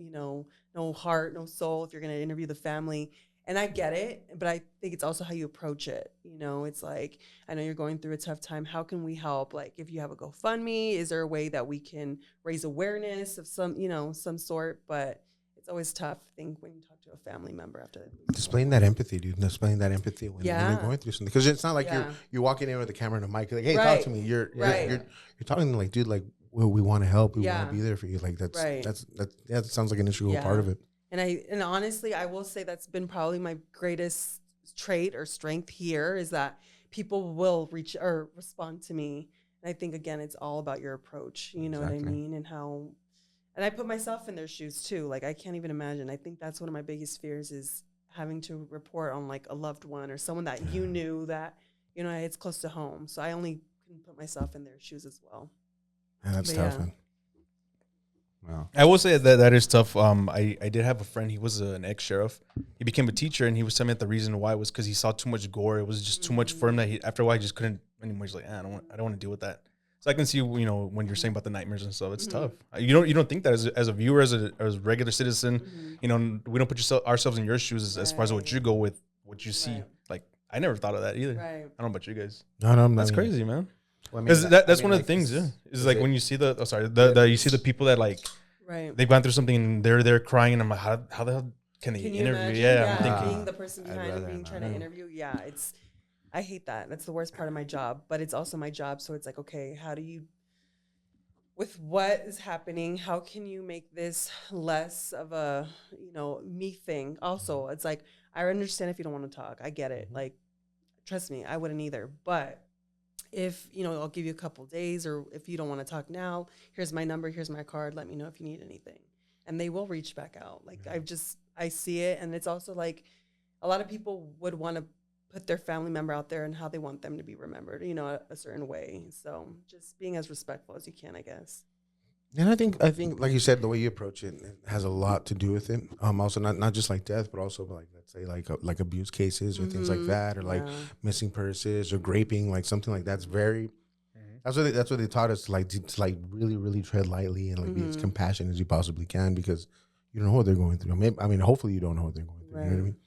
no heart, no soul if you're going to interview the family. And I get it, but I think it's also how you approach it. It's like, I know you're going through a tough time. How can we help? Like, if you have a GoFundMe, is there a way that we can raise awareness of some sort? But it's always tough, I think, when you talk to a family member after that. Displaying that empathy, dude. Displaying that empathy when you're going through something. Because it's not like you're walking in with a camera and a mic. Like, hey, talk to me. You're talking like, dude, like, we want to help. We want to be there for you. Like, that sounds like an integral part of it. And honestly, I will say that's been probably my greatest trait or strength here is that people will reach or respond to me. And I think, again, it's all about your approach. You know what I mean? And I put myself in their shoes too. Like, I can't even imagine. I think that's one of my biggest fears is having to report on like a loved one or someone that you knew that, it's close to home. So I only can put myself in their shoes as well. Yeah, that's tough, man. Wow. I will say that is tough. I did have a friend. He was an ex-sheriff. He became a teacher, and he was telling me that the reason why was because he saw too much gore. It was just too much for him that after a while he just couldn't anymore. He's like, I don't want to deal with that. So I can see, when you're saying about the nightmares and stuff, it's tough. You don't think that as a viewer, as a regular citizen, we don't put ourselves in your shoes as far as what you go with, what you see. Like, I never thought of that either. Right. I don't know about you guys. No, that's crazy, man. Because that's one of the things, is like when you see you see the people that like, they've gone through something and they're there crying, and I'm like, how the hell can they interview? I'm thinking, being the person behind and being trying to interview. Yeah, I hate that. That's the worst part of my job, but it's also my job. So it's like, okay, how do you, with what is happening, how can you make this less of a, me thing? Also, it's like, I understand if you don't want to talk. I get it. Like, trust me, I wouldn't either. But if, I'll give you a couple days, or if you don't want to talk now, here's my number, here's my card. Let me know if you need anything. And they will reach back out. Like, I see it. And it's also like a lot of people would want to put their family member out there and how they want them to be remembered, a certain way. So just being as respectful as you can, I guess. And I think like you said, the way you approach it has a lot to do with it. Also not just like death, but also like, let's say like abuse cases or things like that, or like missing purses or graping, like something like that's very. That's what they taught us to really, really tread lightly and like be as compassionate as you possibly can, because you don't know what they're going through. Hopefully you don't know what they're going through. Right. You know what I mean?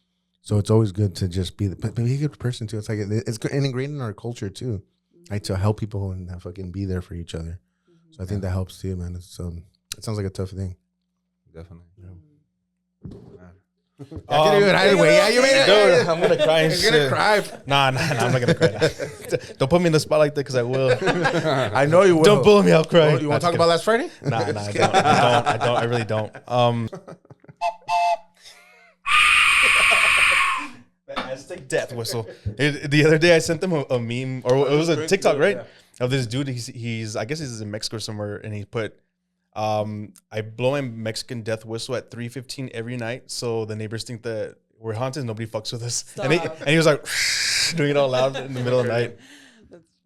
So it's always good to just be a good person too. It's like it's ingrained in our culture too, like to help people and fucking be there for each other. So I think that helps too, man. It sounds like a tough thing. Definitely. You made it. Dude, I'm gonna cry. You're gonna cry. Nah, I'm not gonna cry. Don't put me in the spot like that, because I will. I know you will. Don't bully me. I'll cry. You want to talk about last Friday? Nah, I don't. I really don't. Aztec death whistle. The other day I sent them a meme, or it was a TikTok, right? Of this dude. He's I guess he's in Mexico somewhere, and he put, I blow my Mexican death whistle at 3:15 every night, so the neighbors think that we're haunted. Nobody fucks with us. And he was like doing it all loud in the middle of the night.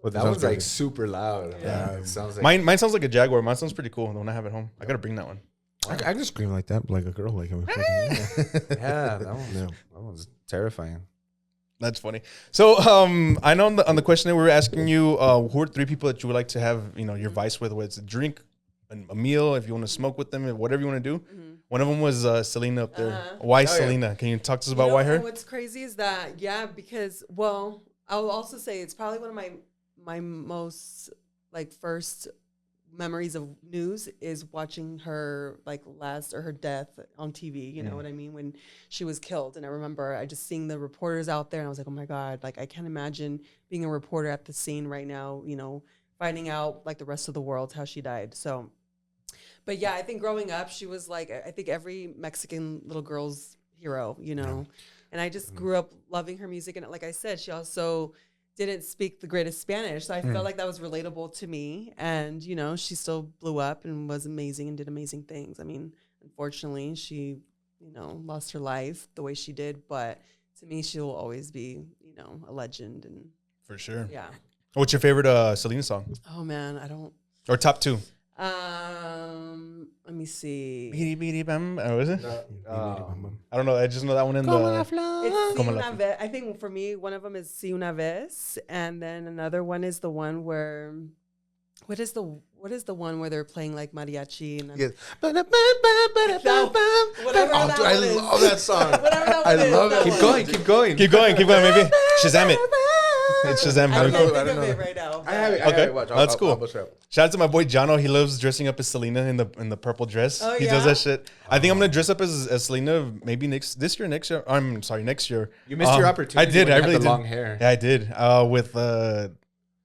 Well, that one's like super loud. Yeah, it sounds like mine sounds like a Jaguar. Mine sounds pretty cool. The one I have at home. I gotta bring that one. I can scream like that, like a girl. Like that one's terrifying. That's funny. So I know on the questionnaire we were asking you who are 3 people that you would like to have your vice with, whether it's a drink, a meal, if you want to smoke with them, whatever you want to do. One of them was Selena up there. Why Selena? Can you talk to us about why her? What's crazy is that because I'll also say it's probably one of my most like first memories of news is watching her her death on TV, you know what I mean, when she was killed. And I remember I just seeing the reporters out there and I was like, oh my God, like I can't imagine being a reporter at the scene right now, finding out like the rest of the world how she died. So, but yeah, I think growing up, she was like, I think every Mexican little girl's hero, and I just grew up loving her music. And like I said, she also didn't speak the greatest Spanish. So I felt like that was relatable to me. And, she still blew up and was amazing and did amazing things. I mean, unfortunately, she, lost her life the way she did. But to me, she'll always be, a legend. And for sure. Yeah. What's your favorite Selena song? Oh, man, I don't. Or top 2? Let me see. What is it? I don't know. I just know that one in the. It's Si Una Vez. I think for me, one of them is Si Una Vez, and then another one is the one where What is the one where they're playing like mariachi and Yes. whatever Oh, that dude, I one is. love that song. Whatever that I one is, love that it. one. Keep going. Keep going. Maybe Shazam it. It's Shazam. I Baby. can't I think don't of know. it right now. I have it. Okay. Watch. That's cool. I'll bust it out. Shout out to my boy Jono. He loves dressing up as Selena in the purple dress. Oh, He yeah? does that shit. I think I'm gonna dress up as Selena maybe next year. I'm sorry, next year. You missed your opportunity. I did. when you I had really the did. long hair. Yeah, I did. With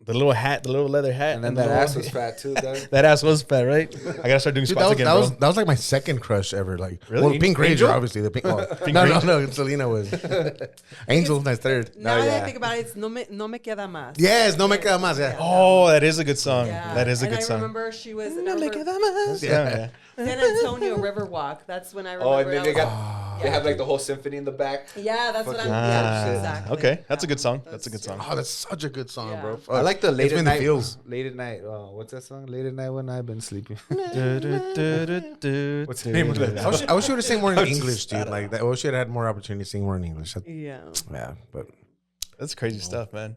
the little hat, the little leather hat, And then the that little- ass was fat too. Dog. That ass was fat, right? I gotta start doing Dude, squats again, bro. that was like my second crush ever. Like, Really? well, Pink Ranger, Angel? obviously. The Pink. Well, no. Selena was. Angel's my third. Now No, that I yeah. think about it, it's no me queda más. Yes, no me queda más. Yeah. Oh, that is a good song. Yeah. That is a and good I song. remember she was in Yeah. San Antonio Riverwalk. That's when I remember. Oh, and then I they was- got they have like the whole symphony in the back. Yeah, that's what I'm. Fucking- Yeah, shit. exactly. Okay, that's a good song. Those That's a good two. song. Oh, that's such a good song, Yeah. bro. I like the It's late been at the night. feels. Late at night. What's that song? Late at night when I've been sleeping. What's the name of that? I wish you would have sang more in English, dude. Like, that. I wish you had had more opportunity to sing more in English. Yeah. Yeah, but That's crazy stuff, man.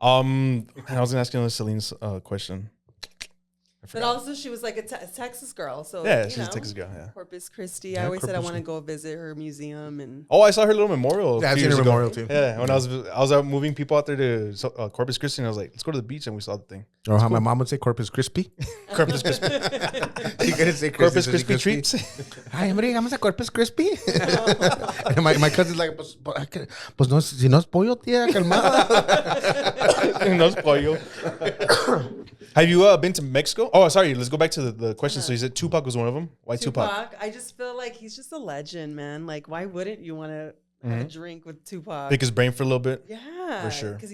I was gonna ask you another Celine's question. I But forgot. also, she was like a Texas girl. So Yeah, you she's a know, Texas girl. Yeah. Corpus Christi. Yeah, I always said I Corpus want to go visit her museum and. Oh, I saw her little memorial. yeah, a I've few seen years a ago. memorial too. Yeah, when I was out moving people out there to Corpus Christi, and I was like, let's go to the beach, and we saw the thing. Or how my mom would say Corpus Crispy. Corpus Christi, You gotta say Corpus Crispy, Crispy treats. Ay, hombre, llegamos a Corpus Crispy. And my cousin's like, pues no, si no es pollo, tía, calmada. No spoil. Have you been to Mexico? Oh, sorry. Let's go back to the question. So you said Tupac was one of them. Why Tupac? I just feel like he's just a legend, man. Like, why wouldn't you want to have a drink with Tupac? Pick his brain for a little bit. Yeah, For sure. Because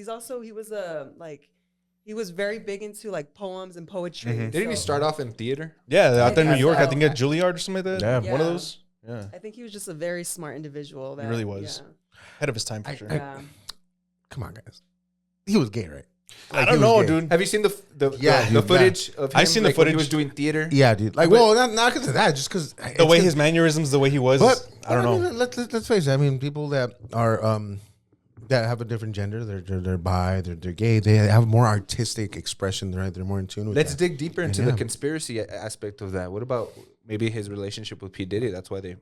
he was very big into like poems and poetry. Didn't he so start off in theater? Yeah, out there in New think York. I so. think at Juilliard or something like that. Yeah. One of Yeah. those. Yeah. I think he was just a very smart individual. That, really was. Ahead of his time for sure. Yeah. Come on, guys. He was gay, right? I Like, don't he was know, gay. dude. Have you seen the Yeah, the dude, footage of him? I've seen the like, when he footage. was doing theater. Yeah, dude. Like, well, not because of that, just because The way his mannerisms, the way he was. But I don't know. mean, let's face it. I mean, people that are that have a different gender, they're bi, they're gay. They have more artistic expression, right? They're more in tune with. Let's that. dig deeper into Yeah. the conspiracy aspect of that. What about maybe his relationship with P Diddy? That's why they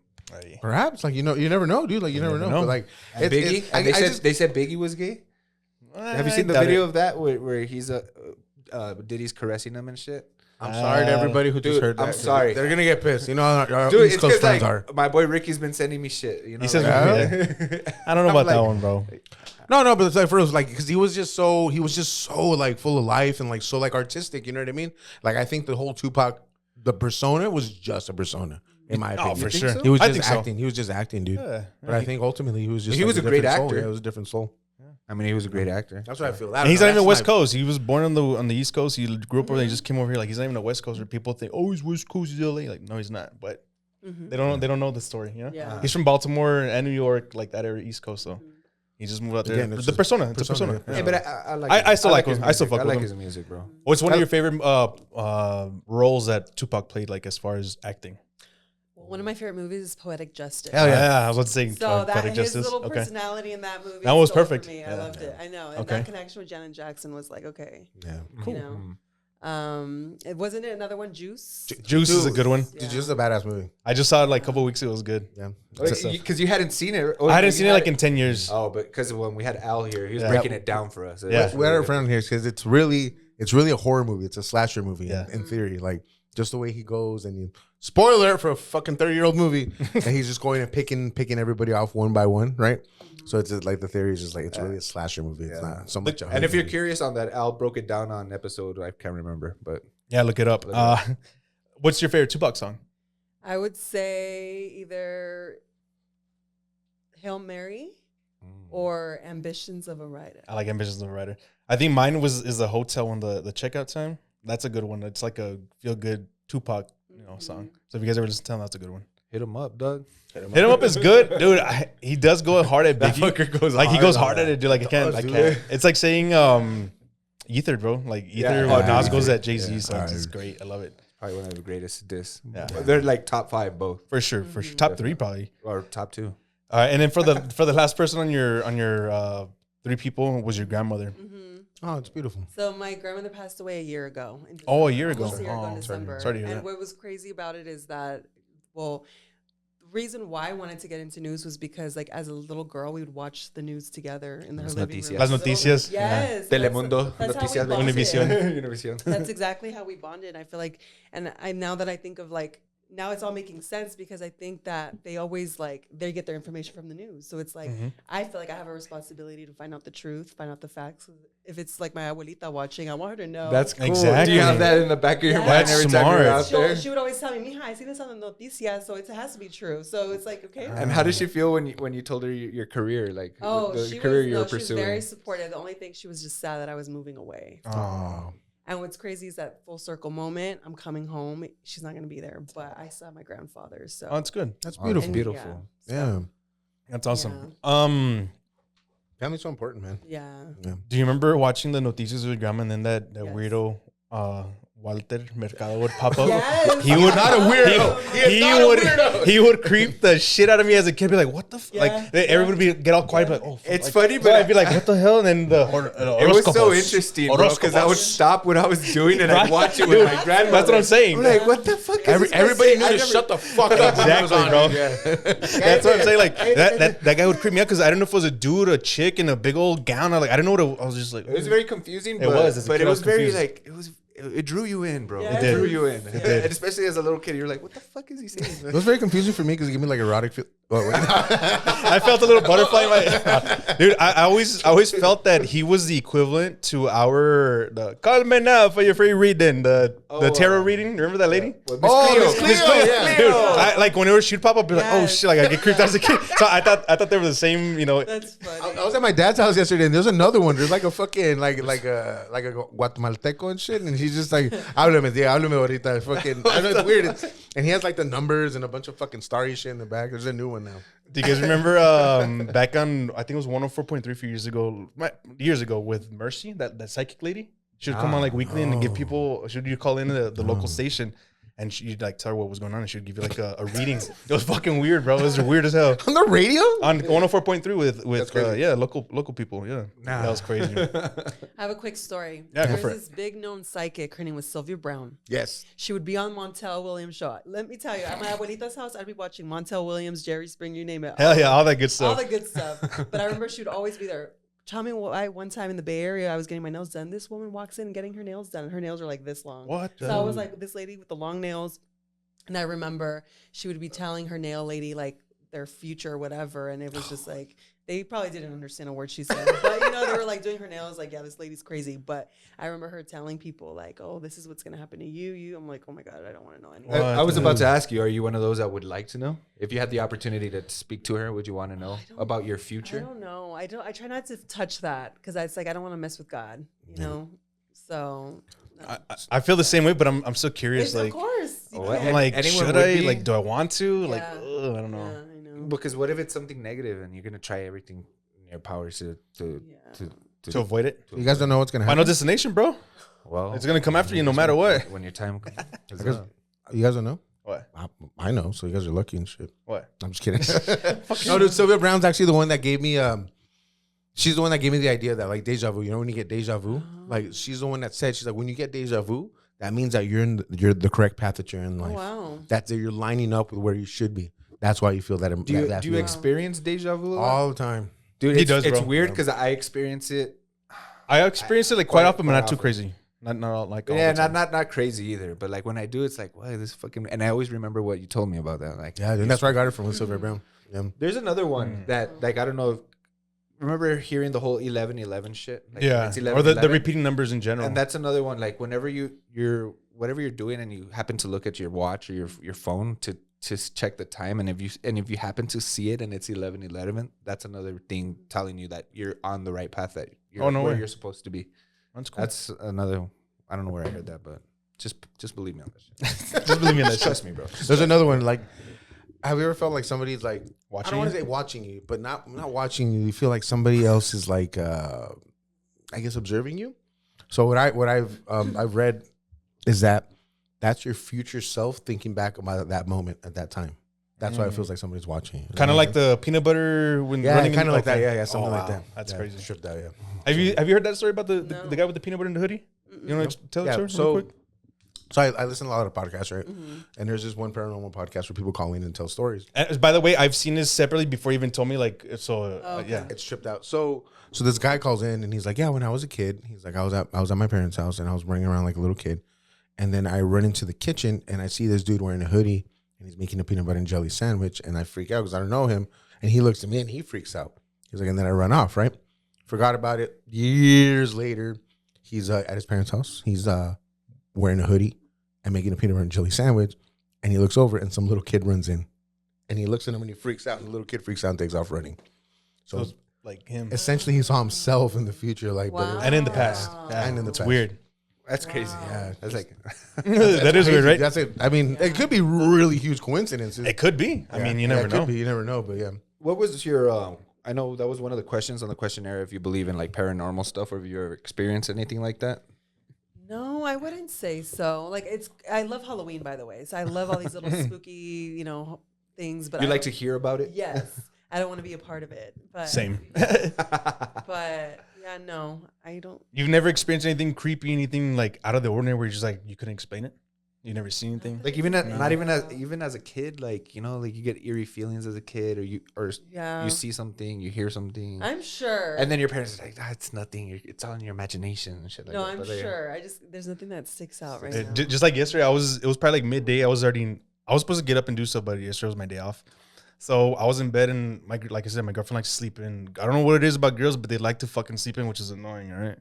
Perhaps, like you never know, dude. Like you never know. know. But like and Biggie. And they said Biggie was gay. Have you seen the Doubt video it. of that where he's Diddy's caressing him and shit? I'm sorry to everybody who just dude, heard that. I'm sorry. They're gonna get pissed. You know, our Dude, East it's Coast because friends like are. my boy Ricky's been sending me shit. You know, He says, like- I don't know I'm about that like- one, bro. No, but it's like for us, like because he was just so like full of life and like so like artistic. You know what I mean? Like I think the whole Tupac, the persona was just a persona. In my opinion, for You think sure. so? He was I just think so. acting. He was just acting, dude. Yeah. But I think ultimately he was just. He was a great different soul. actor. Yeah, it was a different soul. I mean, he was a great actor. That's what I feel. And he's not even West Coast. He was born on the East Coast. He grew up over there. He just came over here. Like he's not even a West Coaster. People think, oh, he's West Coast. He's LA. Like no, he's not. But they don't know the story. You know. Yeah. He's from Baltimore and New York, like that area, East Coast. So he just moved out there. Again, it's The just persona. It's a persona, persona. yeah. Yeah, but I like. I still like his him. I still music. fuck I with like him. his music, bro. What's one of your favorite roles that Tupac played? Like as far as acting. One of my favorite movies is Poetic Justice. Hell yeah. I was about to say So that Poetic his Justice. little Okay. personality in that movie. That was stole it perfect. For me. Yeah. I loved it. I know. And Okay. that connection with Janet Jackson was like, okay. Yeah. You know. It wasn't it another one, Juice? Juice is a good one. It's just a badass movie. I just saw it like a couple weeks ago. It was good. Yeah. Because you hadn't seen it. Oh, I hadn't you seen it had like in 10 years. Oh, but because when we had Al here, he was Yeah. breaking it down for us. It Yeah. was We had really our friend here because it's really a horror movie. It's a slasher movie Yeah. in theory. Like just the way he goes and you spoiler alert for a fucking 30-year-old movie. And he's just going and picking everybody off one by one, right? So it's just like the theory is just like it's really a slasher movie. It's not so much. And if you're curious on that, Al broke it down on episode. I can't remember, but Yeah, look it up. What's your favorite Tupac song? I would say either Hail Mary or Ambitions of a Writer. I like Ambitions of a Writer. I think mine is the hotel on the checkout time. That's a good one. It's like a feel good Tupac song. So if you guys ever listen to him, that's a good one. hit him up, Doug. Hit him up is good, dude. He does go hard at That Biggie. fucker goes Like he hard goes on hard at that. it, dude. Like I can't. dude. It's like saying Ether, bro. Like Ether. Yeah. when Nas Yeah. goes at Jay-Z, Yeah. so it's great. I love it Probably one of the greatest diss. Yeah. They're like top 5 both for sure. For sure, top 3 probably. or top 2. All right, and then for the last person on your 3 people was your grandmother. Oh, it's beautiful. So my grandmother passed away a year ago. In Oh, a December. year ago. Almost a year ago in Oh, December. sorry to hear and that. what was crazy about it is that, well, the reason why I wanted to get into news was because, like, as a little girl, we would watch the news together in her Las living noticias. room. Las So- noticias. Yes. Telemundo, That's how we Noticias bonded. Univision. Univision. That's exactly how we bonded. I feel like, and now that I think of, like, now it's all making sense because I think that they always, like, they get their information from the news. So it's like, I feel like I have a responsibility to find out the truth, find out the facts. If it's like my abuelita watching, I want her to know. That's cool. Exactly. Do you have that in the back of your Yeah. mind That's every time you're smart. out there? She would always tell me, "Mija, I seen this on the noticias, so it has to be true." So it's like, okay. And how did she feel when you told her your career, like Oh, the she career was, you were no, she was pursuing? very supportive. The only thing, she was just sad that I was moving away. Oh. And what's crazy is that full circle moment. I'm coming home. She's not going to be there, but I saw my grandfather. So Oh, that's good. That's Oh, beautiful. And- beautiful. Yeah. That's awesome. Family's so important, man. yeah. Do you remember watching the noticias with your grandma and then that Yes. weirdo Walter Mercado would pop up? Yes. He would Not a weirdo. He would creep the shit out of me as a kid. Be like, what the Yeah. like? Everybody would get all quiet. Be like, oh, fuck. It's Like, funny, so but I'd be like, what the hell? And then it was so interesting, bro, because I would stop what I was doing and I'd watch it with my grandmother. That's what I'm saying. I'm like, what the fuck? Is this guy Everybody saying? knew I to never- shut the fuck up. when it was Exactly, on. bro. Yeah. That's what I'm saying. Like that guy would creep me out because I don't know if it was a dude, a chick in a big old gown. I don't know what I was just like. It was very confusing. It But, was, as a but kid, it I was was very confused. like it drew you in, bro. Yeah, It it drew did. you in. It did. And especially as a little kid, you're like, what the fuck is he saying? It was very confusing for me because it gave me like erotic feel. Oh, wait. I felt a little butterfly in my dude. I always felt that he was the equivalent to the call me now for your free reading, the tarot reading. Remember that lady? Well, Miss Cleo. Miss Cleo. Yeah. Dude, like whenever she'd pop up, I'd be like, oh Yes. shit, like I get creeped out as a kid. So I thought they were the same, you know. That's funny. I was at my dad's house yesterday, and there's another one. There's like a fucking like a Guatemalteco and shit, and he's just like, háblame, tío, háblame ahorita. Fucking, I know it's weird. And he has like the numbers and a bunch of fucking starry shit in the back. There's a new one now. Do you guys remember back on, I think it was 104.3 a few years ago with Mercy, that psychic lady? She would come on like weekly and give people, you call in the local station and you'd like tell her what was going on and she would give you like a reading. It was fucking weird, bro. It was weird as hell. On the radio? On 104.3 with crazy. local people. Yeah. That was crazy. I have a quick story. Yeah, go There's for it. this big known psychic. Her name was Sylvia Brown. Yes. She would be on Montel Williams' show. Let me tell you, at my abuelita's house, I'd be watching Montel Williams, Jerry Springer, you name it. Hell yeah, all that good All stuff. the good stuff. But I remember she would always be there. Tell me why one time in the Bay Area, I was getting my nails done. This woman walks in getting her nails done, and her nails are like this long. What? So I was like, this lady with the long nails. And I remember she would be telling her nail lady like their future or whatever. And it was just like, they probably didn't understand a word she said. But, you know, they were like doing her nails like, yeah, this lady's crazy. But I remember her telling people like, oh, this is what's going to happen to you. I'm like, oh my God, I don't want to know anything. I was about to ask you, are you one of those that would like to know? If you had the opportunity to speak to her, would you want to know about your I future? don't know. I try not to touch that because it's like, I don't want to mess with God, you know? So. I feel the same way, but I'm so curious. Of Like, course. You Oh, can't. I'm like, Anyone should would I? be? Like, do I want to? Like, Yeah. I don't know. Yeah, I know. Because what if it's something negative and you're gonna try everything in your powers to To avoid it. You guys don't know what's gonna Final happen. destination, bro. well, It's gonna come after you no matter what. when your time comes. I guess- you guys don't know. What? I know, so you guys are lucky and shit. What? I'm just kidding. No, dude, Sylvia Brown's actually the one that gave me. She's the one that gave me the idea that like deja vu. You know when you get deja vu, like she's the one that said she's like when you get deja vu, that means that you're the correct path that you're in Oh, life. wow. That's you're lining up with where you should be. That's why you feel that. Do you that do you feeling. experience deja vu a lot? all the time? Dude, He it's, does, it's bro. weird because I experience it. I experience it like quite often, but quite not too often. crazy. Not all, like all Yeah, the time. not crazy either. But like when I do, it's like, wow, this fucking. And I always remember what you told me about that. Like, Yeah, dude, that's where I got it from Sylvia Brown. Yeah. there's another one that like I don't know. Remember hearing the whole 11-11 shit? Like, Yeah, it's or the 11-11. repeating numbers in general. And that's another one. Like whenever you're whatever you're doing and you happen to look at your watch or your phone to check the time, and if you happen to see it and it's 11-11, that's another thing telling you that you're on the right path, that you're Oh, no where way. you're supposed to be. That's cool. That's another. I don't know where I heard that, but just believe me on that shit. Just believe me in that shit. Trust me, bro. There's another one. Like, have you ever felt like somebody's like I Watching don't want to you? say watching you, but not watching you. You feel like somebody else is like, I guess, observing you. So what I've read is that that's your future self thinking back about that moment at that time. That's why it feels like somebody's watching. Kind of like the peanut butter when yeah, running. kind of like that. Okay. Yeah, something like wow. that. That's Yeah, crazy. Stripped out. Yeah. Have you heard that story about the guy with the peanut butter in the hoodie? You want to tell Yeah, that story real quick? So I listen to a lot of podcasts, right? And there's this one paranormal podcast where people call in and tell stories. And by the way, I've seen this separately before you even told me. Like, so Okay. yeah. It's stripped out. So this guy calls in and he's like, yeah, when I was a kid, he's like, I was at my parents' house and I was running around like a little kid. And then I run into the kitchen and I see this dude wearing a hoodie and he's making a peanut butter and jelly sandwich. And I freak out because I don't know him. And he looks at me and he freaks out. He's like, and then I run off, right? Forgot about it. Years later, he's at his parents' house. He's wearing a hoodie and making a peanut butter and jelly sandwich. And he looks over and some little kid runs in. And he looks at him and he freaks out. And the little kid freaks out and takes off running. So So like him. essentially he saw himself in the future, like, but And in the past. Yeah. And in the It's past. weird. That's crazy. Yeah, That's like That is weird, right? That's it. I mean, it could be really huge coincidences. It could be. I mean, you never it know. Could be. You never know, but yeah. what was your I know that was one of the questions on the questionnaire if you believe in like paranormal stuff or if you ever experienced anything like that. No, I wouldn't say so. Like I love Halloween, by the way. So I love all these little spooky, things. But You I like don't- to hear about it? Yes, I don't want to be a part of it. But Same. But yeah, no, I don't. You've never experienced anything creepy, anything like out of the ordinary where you're just like, you couldn't explain it? You never seen anything? Like even not even as a kid, like like you get eerie feelings as a kid, or Yeah. you see something, you hear something, I'm sure. and then your parents are like, it's nothing, it's all in your imagination and shit like no, that. I'm But they- sure. There's nothing that sticks out right now. Just like yesterday, it was probably like midday. I was supposed to get up and do stuff, but yesterday was my day off. So I was in bed and like I said, my girlfriend likes to sleep in. I don't know what it is about girls, but they like to fucking sleep in, which is annoying, right?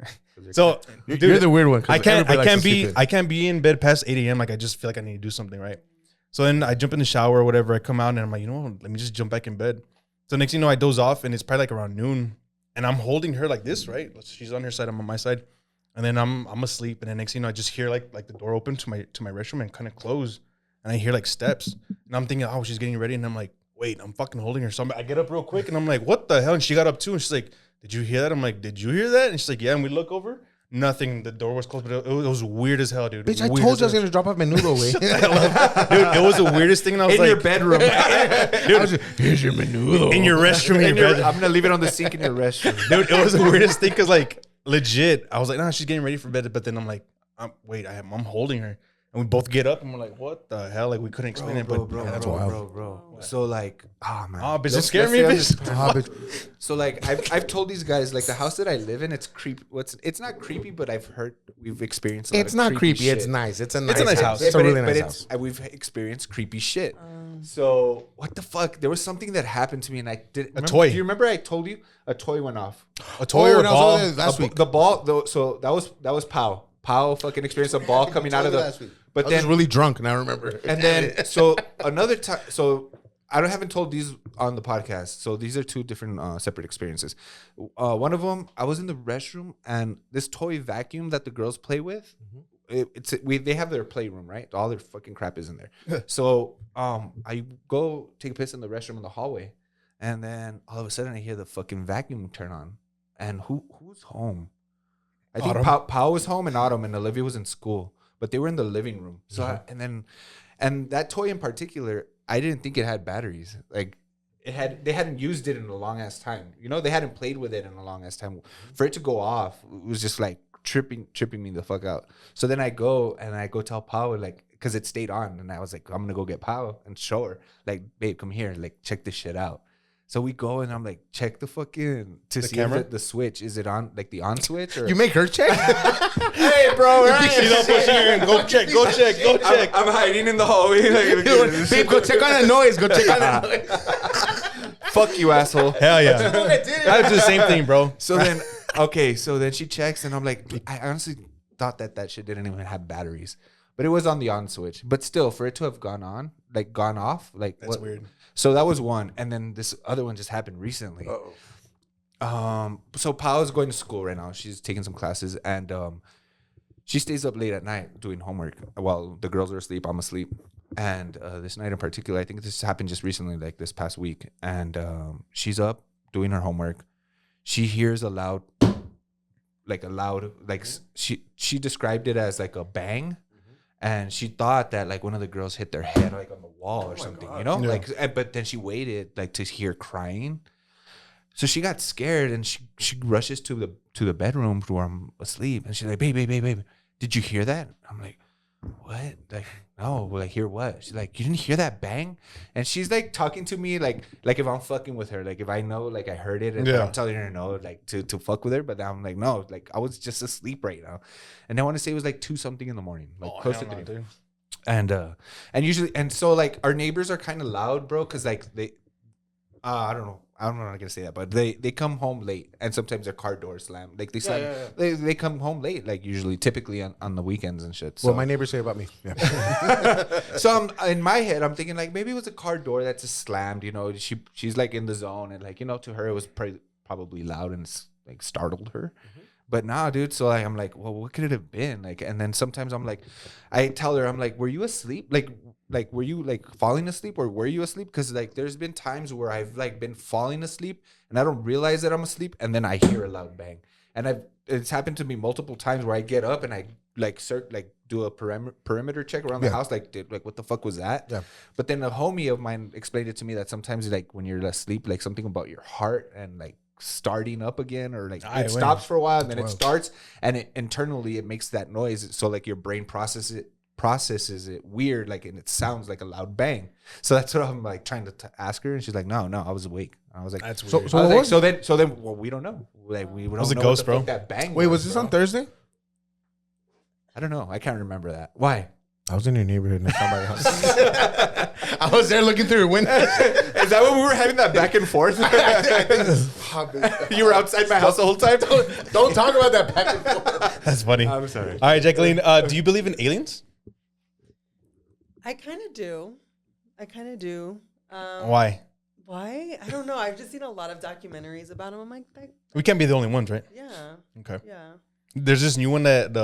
So dude, You're the weird one. 'cause I everybody likes to sleep in. I can't be in bed past 8 a.m. Like I just feel like I need to do something, right? So then I jump in the shower or whatever. I come out and I'm like, let me just jump back in bed. So next thing you know, I doze off and it's probably like around noon, and I'm holding her like this, right? She's on her side, I'm on my side, and then I'm asleep, and then next thing you know, I just hear like the door open to my restroom and kind of close, and I hear like steps, and I'm thinking, oh, she's getting ready, and I'm like, wait, I'm fucking holding her. So I get up real quick and I'm like, what the hell? And she got up too. And she's like, did you hear that? I'm like, did you hear that? And she's like, yeah. And we look over, nothing. The door was closed, but it was weird as hell, dude. Bitch, I Weird told as you I was hell. going to drop off my noodle away. Dude, it was the weirdest thing. And I was in like, your bedroom, Here's your noodle. in your restroom, in your bedroom. I'm gonna leave it on the sink in your restroom. Dude, it was the weirdest thing because like legit, I was like, nah, she's getting ready for bed. But then I'm like, I'm holding her. And we both get up and we're like, what the hell? Like we couldn't explain it, but yeah, that's wild. bro. So like, oh man, Oh, bitch, Let's- it scared me, let's bitch. stay on this- So like, I've told these guys like the house that I live in, it's creepy. It's not creepy, but we've experienced. It's not creepy. It's nice. It's a nice nice house. house. It's a but really nice but house. we've experienced creepy shit. So what the fuck? There was something that happened to me, and I did toy. Do you remember I told you a toy went off? A toy or a when I was ball? over there last week. The ball, though. So that was Pow. Pow fucking experienced a ball coming out of the. last week. But I was then really drunk, and I remember. and then so another time. So I haven't told these on the podcast. So these are two different separate experiences. One of them, I was in the restroom, and this toy vacuum that the girls play with. They have their playroom, right? All their fucking crap is in there. So I go take a piss in the restroom in the hallway, and then all of a sudden I hear the fucking vacuum turn on. And who's home? I think Pao was home and Autumn, and Olivia was in school, but they were in the living room. So and that toy in particular, I didn't think it had batteries. Like they hadn't used it in a long ass time. They hadn't played with it in a long ass time. For it to go off, it was just like tripping me the fuck out. So then I go tell Pao, like, because it stayed on, and I was like, I'm gonna go get Pao and show her, like, babe, come here, like, check this shit out. So we go, and I'm like, check the fucking to see camera? if the switch, is it on, like the on switch, or You make her check? hey bro, right? She's up pushing her. Go check. I'm hiding in the hallway. Like, Babe, go check on the noise. Go check on the noise. fuck you, asshole. Hell yeah. I do the same thing, bro. So then, okay, so then she checks, and I'm like, I honestly thought that shit didn't even have batteries, but it was on the on switch. But still, for it to have gone off, like, That's weird. So that was one, and then this other one just happened recently. So Pao's going to school right now. She's taking some classes, and she stays up late at night doing homework while the girls are asleep. I'm asleep, and this night in particular, I think this happened just recently, like this past week. And she's up doing her homework. She hears a loud, like she described it as like a bang, And she thought that like one of the girls hit their head like on the wall or something, you know? Yeah. Like, but then she waited like to hear crying. So she got scared and she rushes to the bedroom where I'm asleep. And she's like, babe, did you hear that? I'm like, what? Like, no, like, hear what? She's like, you didn't hear that bang? And she's like talking to me like if I'm fucking with her, like if I know, like I heard it and I'm telling her no, like to fuck with her. But I'm like, no, like I was just asleep right now. And I want to say it was like 2 something in the morning, like close to 3. Dude. And usually, and so like our neighbors are kind of loud, bro, because like they, I don't know. I'm not gonna say that, but they come home late, and sometimes their car doors slam. Like they slam, they come home late, like usually, typically on the weekends and shit. So. What my neighbors say about me. Yeah. So in my head, I'm thinking like maybe it was a car door that's just slammed. You know, she's like in the zone, and like, you know, to her it was probably loud and like startled her. Mm-hmm. But nah, dude. So like I'm like, well, what could it have been? Like, and then sometimes I'm like, I tell her, I'm like, were you asleep? Like, were you like falling asleep or were you asleep? Because like there's been times where I've like been falling asleep and I don't realize that I'm asleep, and then I hear a loud bang. And it's happened to me multiple times where I get up and I like do a perimeter check around the house, like what the fuck was that? Yeah. But then a homie of mine explained it to me that sometimes like when you're asleep, like something about your heart and like starting up again, or like it stops for a while and then it starts, and it internally it makes that noise. So like your brain processes it weird, like, and it sounds like a loud bang. So that's what I'm like trying to ask her, and she's like, no, I was awake. I was like, that's weird. So then well, we don't know. Like we don't know. Was a ghost, bro? That bang. Wait, was this on Thursday? I don't know. I can't remember that. Why? I was in your neighborhood and I found my house. I was there looking through your window. Is that when we were having that back and forth? You were outside my house the whole time? Don't talk about that back and forth. That's funny. I'm sorry. All right, Jacqueline, do you believe in aliens? I kind of do. Why? Why? I don't know. I've just seen a lot of documentaries about them. I'm like, We can't be the only ones, right? yeah. Okay. Yeah. There's this new one that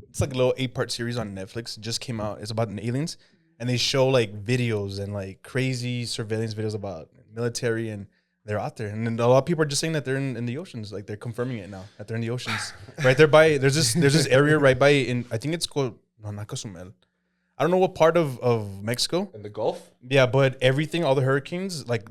it's like a little 8-part series on Netflix. It just came out. It's about aliens, and they show like videos and like crazy surveillance videos about military, and they're out there. And then a lot of people are just saying that they're in the oceans. Like they're confirming it now that they're in the oceans. Right there by there's this area right by I think it's called not Cozumel. I don't know what part of Mexico. In the Gulf? Yeah, but all the hurricanes, like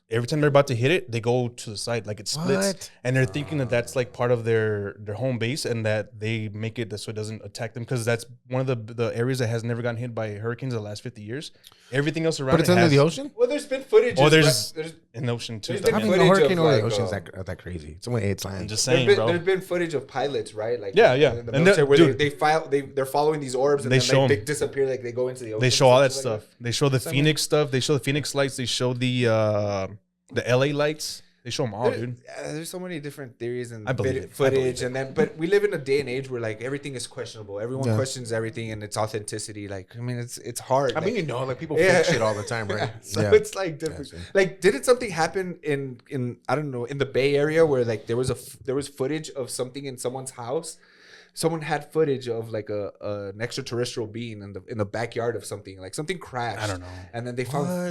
every time they're about to hit it, they go to the side, like it splits. What? And they're thinking that that's like part of their home base, and that they make it so it doesn't attack them, because that's one of the areas that has never gotten hit by hurricanes in the last 50 years. Everything else around But it's under the ocean? Well, there's been footage. Oh, there's in the ocean too. there's been I mean, the footage hurricane of, over the like, ocean is that crazy. It's only 8 I'm lands. just saying, bro. There's been footage of pilots, right? Like Yeah. in the And military, where dude, they're following these orbs, and They then show they 'em. disappear, like they go into the ocean. They show all that like stuff. They show the Phoenix stuff. They show the Phoenix lights. They show the LA lights. They show them all, dude. There's so many different theories and I believe it. footage, but we live in a day and age where like everything is questionable. Everyone questions everything and its authenticity. Like, I mean, it's hard. I mean, like people fake shit all the time, right? So it's like different. Like, didn't something happen in I don't know, in the Bay Area where like there was footage of something in someone's house? Someone had footage of like an extraterrestrial being in the backyard of something. Like something crashed. I don't know. And then they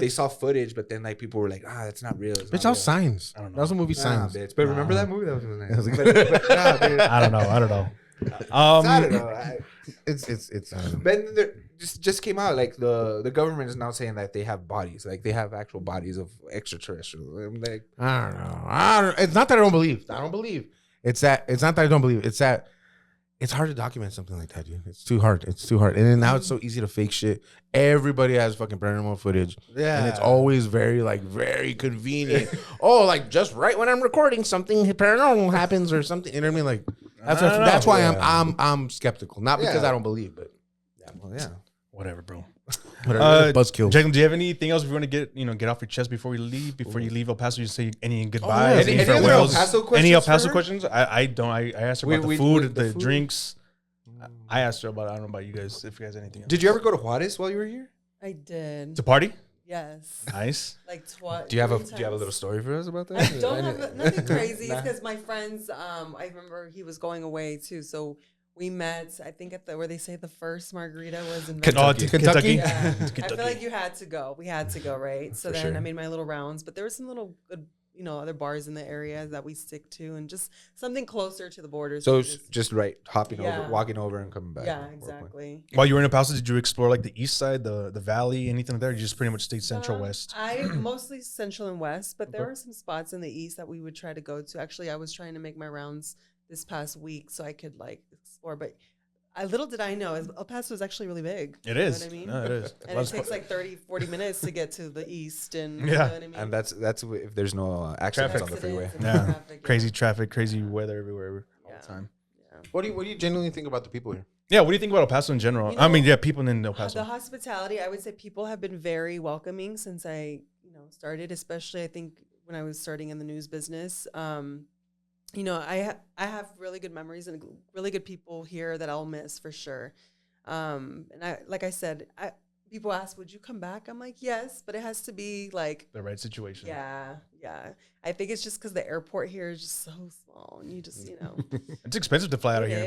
saw footage, but then like people were like, that's not real. Bitch, that was Signs. I don't know. That was a movie, Signs. Bitch. But remember that movie? That was nice. But, dude. I don't know. I don't know. It's. But there, just came out like the government is now saying that they have bodies, like they have actual bodies of extraterrestrials. I'm like, I don't know. It's not that I don't believe. I don't believe. It's not that I don't believe. It's that. It's hard to document something like that, dude. It's too hard. And then now it's so easy to fake shit. Everybody has fucking paranormal footage. Yeah. And it's always very convenient. Oh, like just right when I'm recording, something paranormal happens or something. You know what I mean? Like that's why I'm skeptical. Not because I don't believe, but Whatever, bro. Buzzkill. Jacqueline, do you have anything else we want to get off your chest before we leave? Before you leave El Paso, you say any goodbyes, any other El Paso questions? Any El Paso for her? questions? I don't. I asked her about the food, the drinks. I asked her about. I don't know about you guys. If you guys have anything else. Did you ever go to Juarez while you were here? I did. To party? Yes. Nice. Like twice. Do you have a little story for us about that? I don't have nothing crazy. It's because my friends. I remember he was going away too, so. We met, I think, at where they say the first margarita was in Kentucky. Yeah. Kentucky. I feel like you had to go. We had to go, right? So For then sure. I made my little rounds, but there were some little good other bars in the area that we stick to, and just something closer to the borders. So it's just hopping Yeah. over, walking over, and coming back. Yeah, exactly. While you were in El Paso, did you explore like the east side, the valley, anything there? Or you just pretty much stayed central west. I mostly central and west, but there were some spots in the east that we would try to go to. Actually, I was trying to make my rounds this past week so I could like explore, but little did I know, El Paso is actually really big. It You is. know what I mean? No, it is. And it takes like 30-40 minutes to get to the east, and Yeah. you know what I mean? And that's if there's no accidents on the freeway. Accidents and Yeah. traffic, Crazy traffic, crazy weather everywhere all Yeah. the time. Yeah. What do you genuinely think about the people here? Yeah, what do you think about El Paso in general? You I mean, know, yeah, people in El The Paso. hospitality, I would say people have been very welcoming since I, started, especially I think when I was starting in the news business. I have really good memories and really good people here that I'll miss for sure. And like I said, people ask, would you come back? I'm like, yes, but it has to be like, The right situation. yeah. I think it's just because the airport here is just so small, and you just, It's expensive to fly out of it here.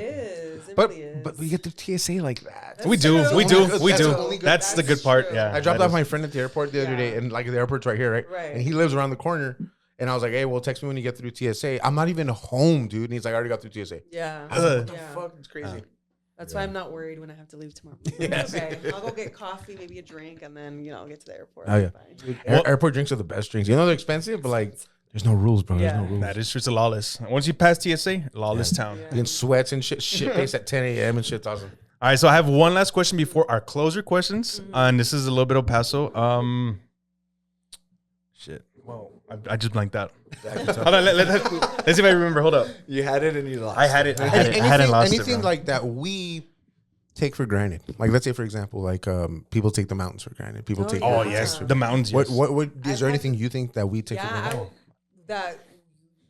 is. It But really is. but we get the TSA like that. That's We do. true. We do. That's We the do. only good- That's the That's good part. true. Yeah. I dropped that off is. my friend at the airport the other day, Yeah. and like the airport's right here, right? Right. And he lives around the corner. And I was like, hey, well, text me when you get through TSA. I'm not even home, dude. And he's like, I already got through TSA. Yeah. I was like, what the Yeah. fuck? It's crazy. That's why I'm not worried when I have to leave tomorrow. Yes. Okay, I'll go get coffee, maybe a drink, and then I'll get to the airport. Oh, yeah. Fine. Dude, Well- airport drinks are the best drinks. You know they're expensive, but like, there's no rules, bro. Yeah. There's no rules. That is true. It's a lawless. Once you pass TSA, lawless town. Yeah. You can sweats and shit face at 10 a.m. and shit's awesome. All right, so I have one last question before our closer questions, and this is a little bit of Paso. Shit. Whoa, I just blanked out. Hold on, let's see if I remember. Hold up. You had it and you lost. I had it. I hadn't lost it. Anything bro. like that we take for granted. Like, let's say, for example, like people take the mountains for granted. People Oh, take. Oh Yeah. yes, the mountains. Yes. What is there I- anything you think that we take for Yeah, granted? that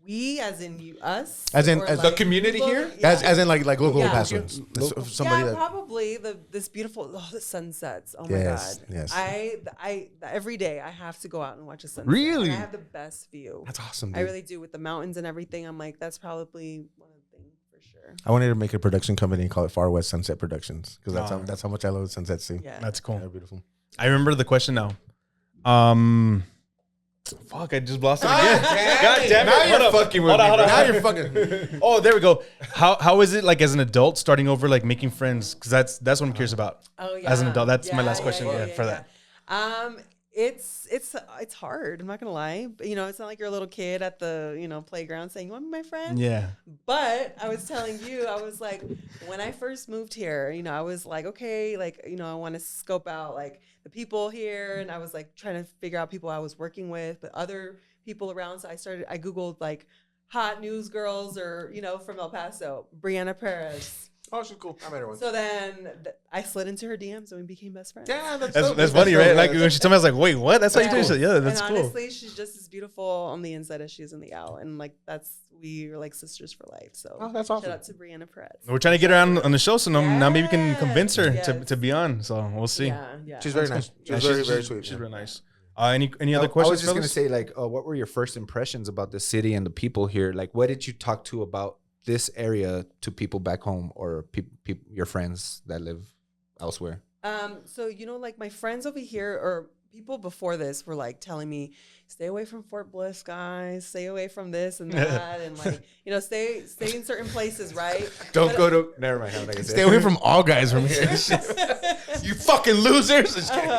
we, as in you, us, As in- or as the community people- here? yeah. As in like local Yeah. Pasoans. Somebody yeah, that probably the beautiful the sunsets. Oh my Yes, god! yes. I every day I have to go out and watch a sunset. Really? And I have the best view. that's awesome. Dude. I really do with the mountains and everything. I'm like, that's probably one of the things for sure. I wanted to make a production company and call it Far West Sunset Productions because Oh. that's how much I love the sunset scene. Yeah. That's cool. They're beautiful. I remember the question now. Fuck, I just lost it again. God damn it! Now you're Hold up. fucking with Hold on, me, hold bro. on. Now you're fucking. Oh, there we go. How is it like as an adult starting over, like making friends? Because that's what I'm curious about. Oh yeah. As an adult, that's my last question, yeah, for that. It's hard. I'm not gonna lie. But, it's not like you're a little kid at the playground saying, "You want to be my friend?" Yeah. But I was telling you, I was like, when I first moved here, I was like, okay, like I want to scope out like the people here, and I was like trying to figure out people I was working with, but other people around. So I googled like hot news girls or from El Paso, Brianna Perez. Oh, she's cool. I met her once. So then I slid into her DMs and we became best friends. Yeah, That's funny, right? Like when she told me, I was like, wait, what? That's how you do it? Yeah, that's and cool. honestly, she's just as beautiful on the inside as she is on the out. And like we are like sisters for life. So Oh, that's awesome. shout out to Brianna Perez. We're trying to get her on the show, so now maybe we can convince her Yes. to be on. So we'll see. Yeah. She's very nice. Yeah, She's very sweet. She's yeah. very nice. Any other questions? I was just gonna fellas? say, like, what were your first impressions about the city and the people here? Like, what did you talk to about this area to people back home or your friends that live elsewhere? So like my friends over here or people before this were like telling me, stay away from Fort Bliss, guys. Stay away from this and that, and like stay in certain places, right? Don't But- go to. Never mind. I'm not gonna say Stay away from all guys from here. You fucking losers. Just kidding.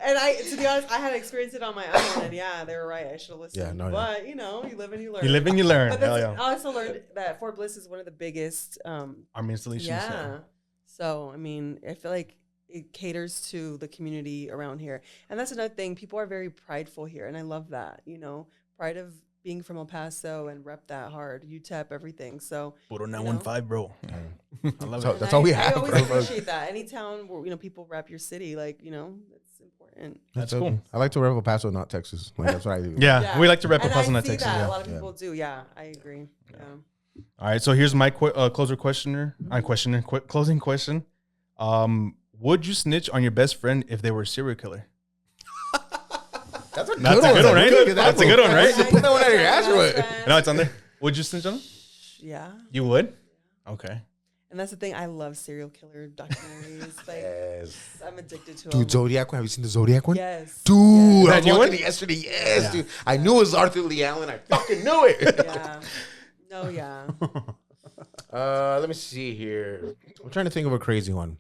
And to be honest, I had experienced it on my own, and yeah, they were right. I should have listened. Yeah, no, but you live and you learn. You live and you learn. But Hell that's, yeah. I also learned that Fort Bliss is one of the biggest. Army installations. Yeah. So I mean, I feel like it caters to the community around here, and that's another thing. People are very prideful here, and I love that. Pride of being from El Paso and rep that hard. UTEP, everything. So Puro 915, bro. I love So it. that's all we I have. always bro. appreciate that. Any town where people rep your city, like it's important. That's okay. cool. I like to rep El Paso, not Texas. Like that's what I do. Yeah, we like to rep And a Paso, I not see Texas. that. Yeah. A lot of Yeah. people do. Yeah, I agree. Yeah. All right, so here's my closer questioner. Closing question. Would you snitch on your best friend if they were a serial killer? That's a good That's a one. good one, right? Look at that That's a good one, right? You put that one out of your ass or what? No, it's on there. Would you snitch on him? Yeah. You would? Okay. And that's the thing. I love serial killer documentaries. Like, Yes. I'm addicted to them. Dude, Zodiac one. Have you seen the Zodiac one? Yes. Dude, Yes. I was That new watching one? it yesterday. Yes, dude. I knew it was Arthur Lee Allen. I fucking knew it. Yeah. No, yeah. Let me see here. I'm trying to think of a crazy one.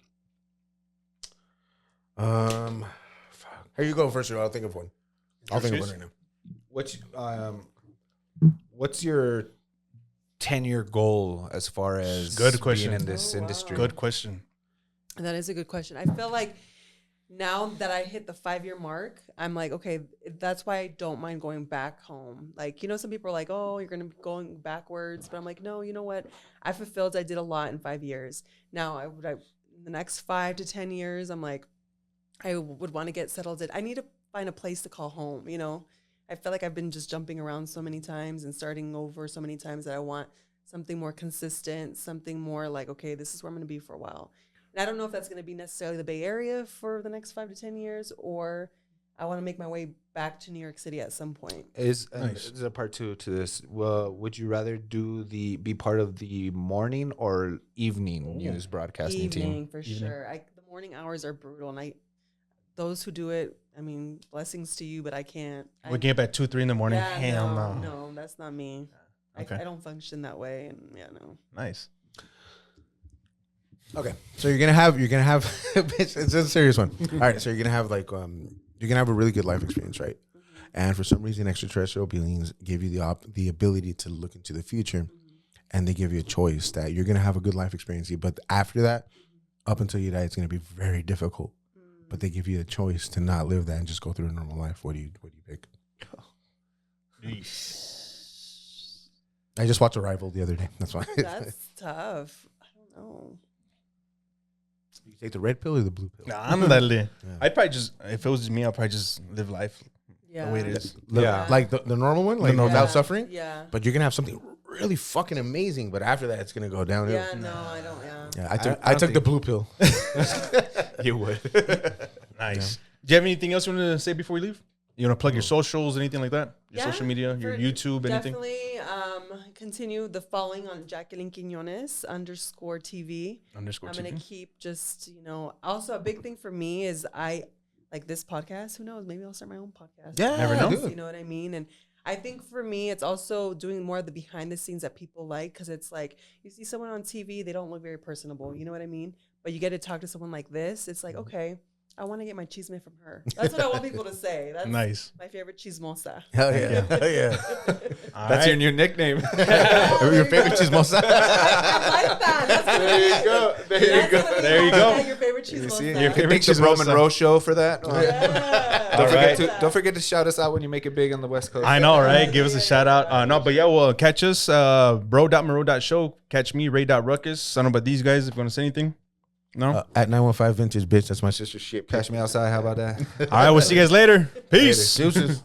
Fuck. Here you go first. I'll think of one. I'll think of one right now. What's your 10-year goal as far as Good question. being in this Oh, wow. industry? Good question. That is a good question. I feel like now that I hit the 5-year mark, I'm like, okay, that's why I don't mind going back home. Like, some people are like, oh, you're going to be going backwards. But I'm like, no, you know what? I did a lot in 5 years. Now, in the next 5 to 10 years, I'm like, I would want to get settled in. I need to find a place to call home, I feel like I've been just jumping around so many times and starting over so many times that I want something more consistent, something more like, okay, this is where I'm going to be for a while. And I don't know if that's going to be necessarily the Bay Area for the next 5 to 10 years, or I want to make my way back to New York City at some point. Is Nice. there's a part 2 to this? Well, would you rather be part of the morning or evening news broadcasting team? Evening, for sure. The morning hours are brutal, and those who do it, I mean, blessings to you, but I can't. Waking up at 2, 3 in the morning. Yeah, Hell no. No, that's not me. Okay. I don't function that way, and no. Nice. Okay, so you're gonna have it's a serious one. All right, so you're gonna have you're gonna have a really good life experience, right? And for some reason, extraterrestrial beings give you the ability to look into the future, and they give you a choice that you're gonna have a good life experience. But after that, up until you die, it's gonna be very difficult. But they give you a choice to not live that and just go through a normal life. What do you pick? I just watched Arrival the other day. That's why. That's tough. I don't know. You take the red pill or the blue pill? Ándale. Yeah. I'd probably just, if it was me, I'd probably just live life Yeah. the way it is. Yeah. Like the normal one, like normal. without Yeah. suffering. Yeah. But you're gonna have something really fucking amazing. But after that, it's gonna go downhill. Yeah, no, I don't. Yeah. Yeah, I I don't took the think- blue pill. You would. Nice. Do you have anything else you want to say before we leave? You want to plug your socials, anything like that? Your Yeah, social media, your for- YouTube, anything? Definitely continue the following on Jacqueline Quiñones _TV. Underscore I'm going TV. to keep just, also a big thing for me is I like this podcast. Who knows? Maybe I'll start my own podcast. Yeah, Never know. do it. You know what I mean? And I think for me, it's also doing more of the behind the scenes that people like, because it's like you see someone on TV, they don't look very personable. You know what I mean? But you get to talk to someone like this. It's like, okay, I want to get my chisme from her. That's what I want people to say. That's Nice. my favorite chismosa. Hell yeah, hell yeah. That's your new nickname. Your favorite chismosa. I like that. That's what There you go. There you go. There you go. Your favorite You chismosa. see, Your favorite thanks to Bro chismosa. Monroe show for that. Yeah. All right. Don't forget to shout us out when you make it big on the West Coast. I know, right? Give us a shout out. No, but yeah, well, catch us, bro.monroe.show. Catch me, ray.ruckus. I don't know about these guys if you want to say anything. No? At 915 Vintage, bitch. That's my sister's shit. Catch me outside. How about that? All right, we'll see you guys later. Peace. Deuces.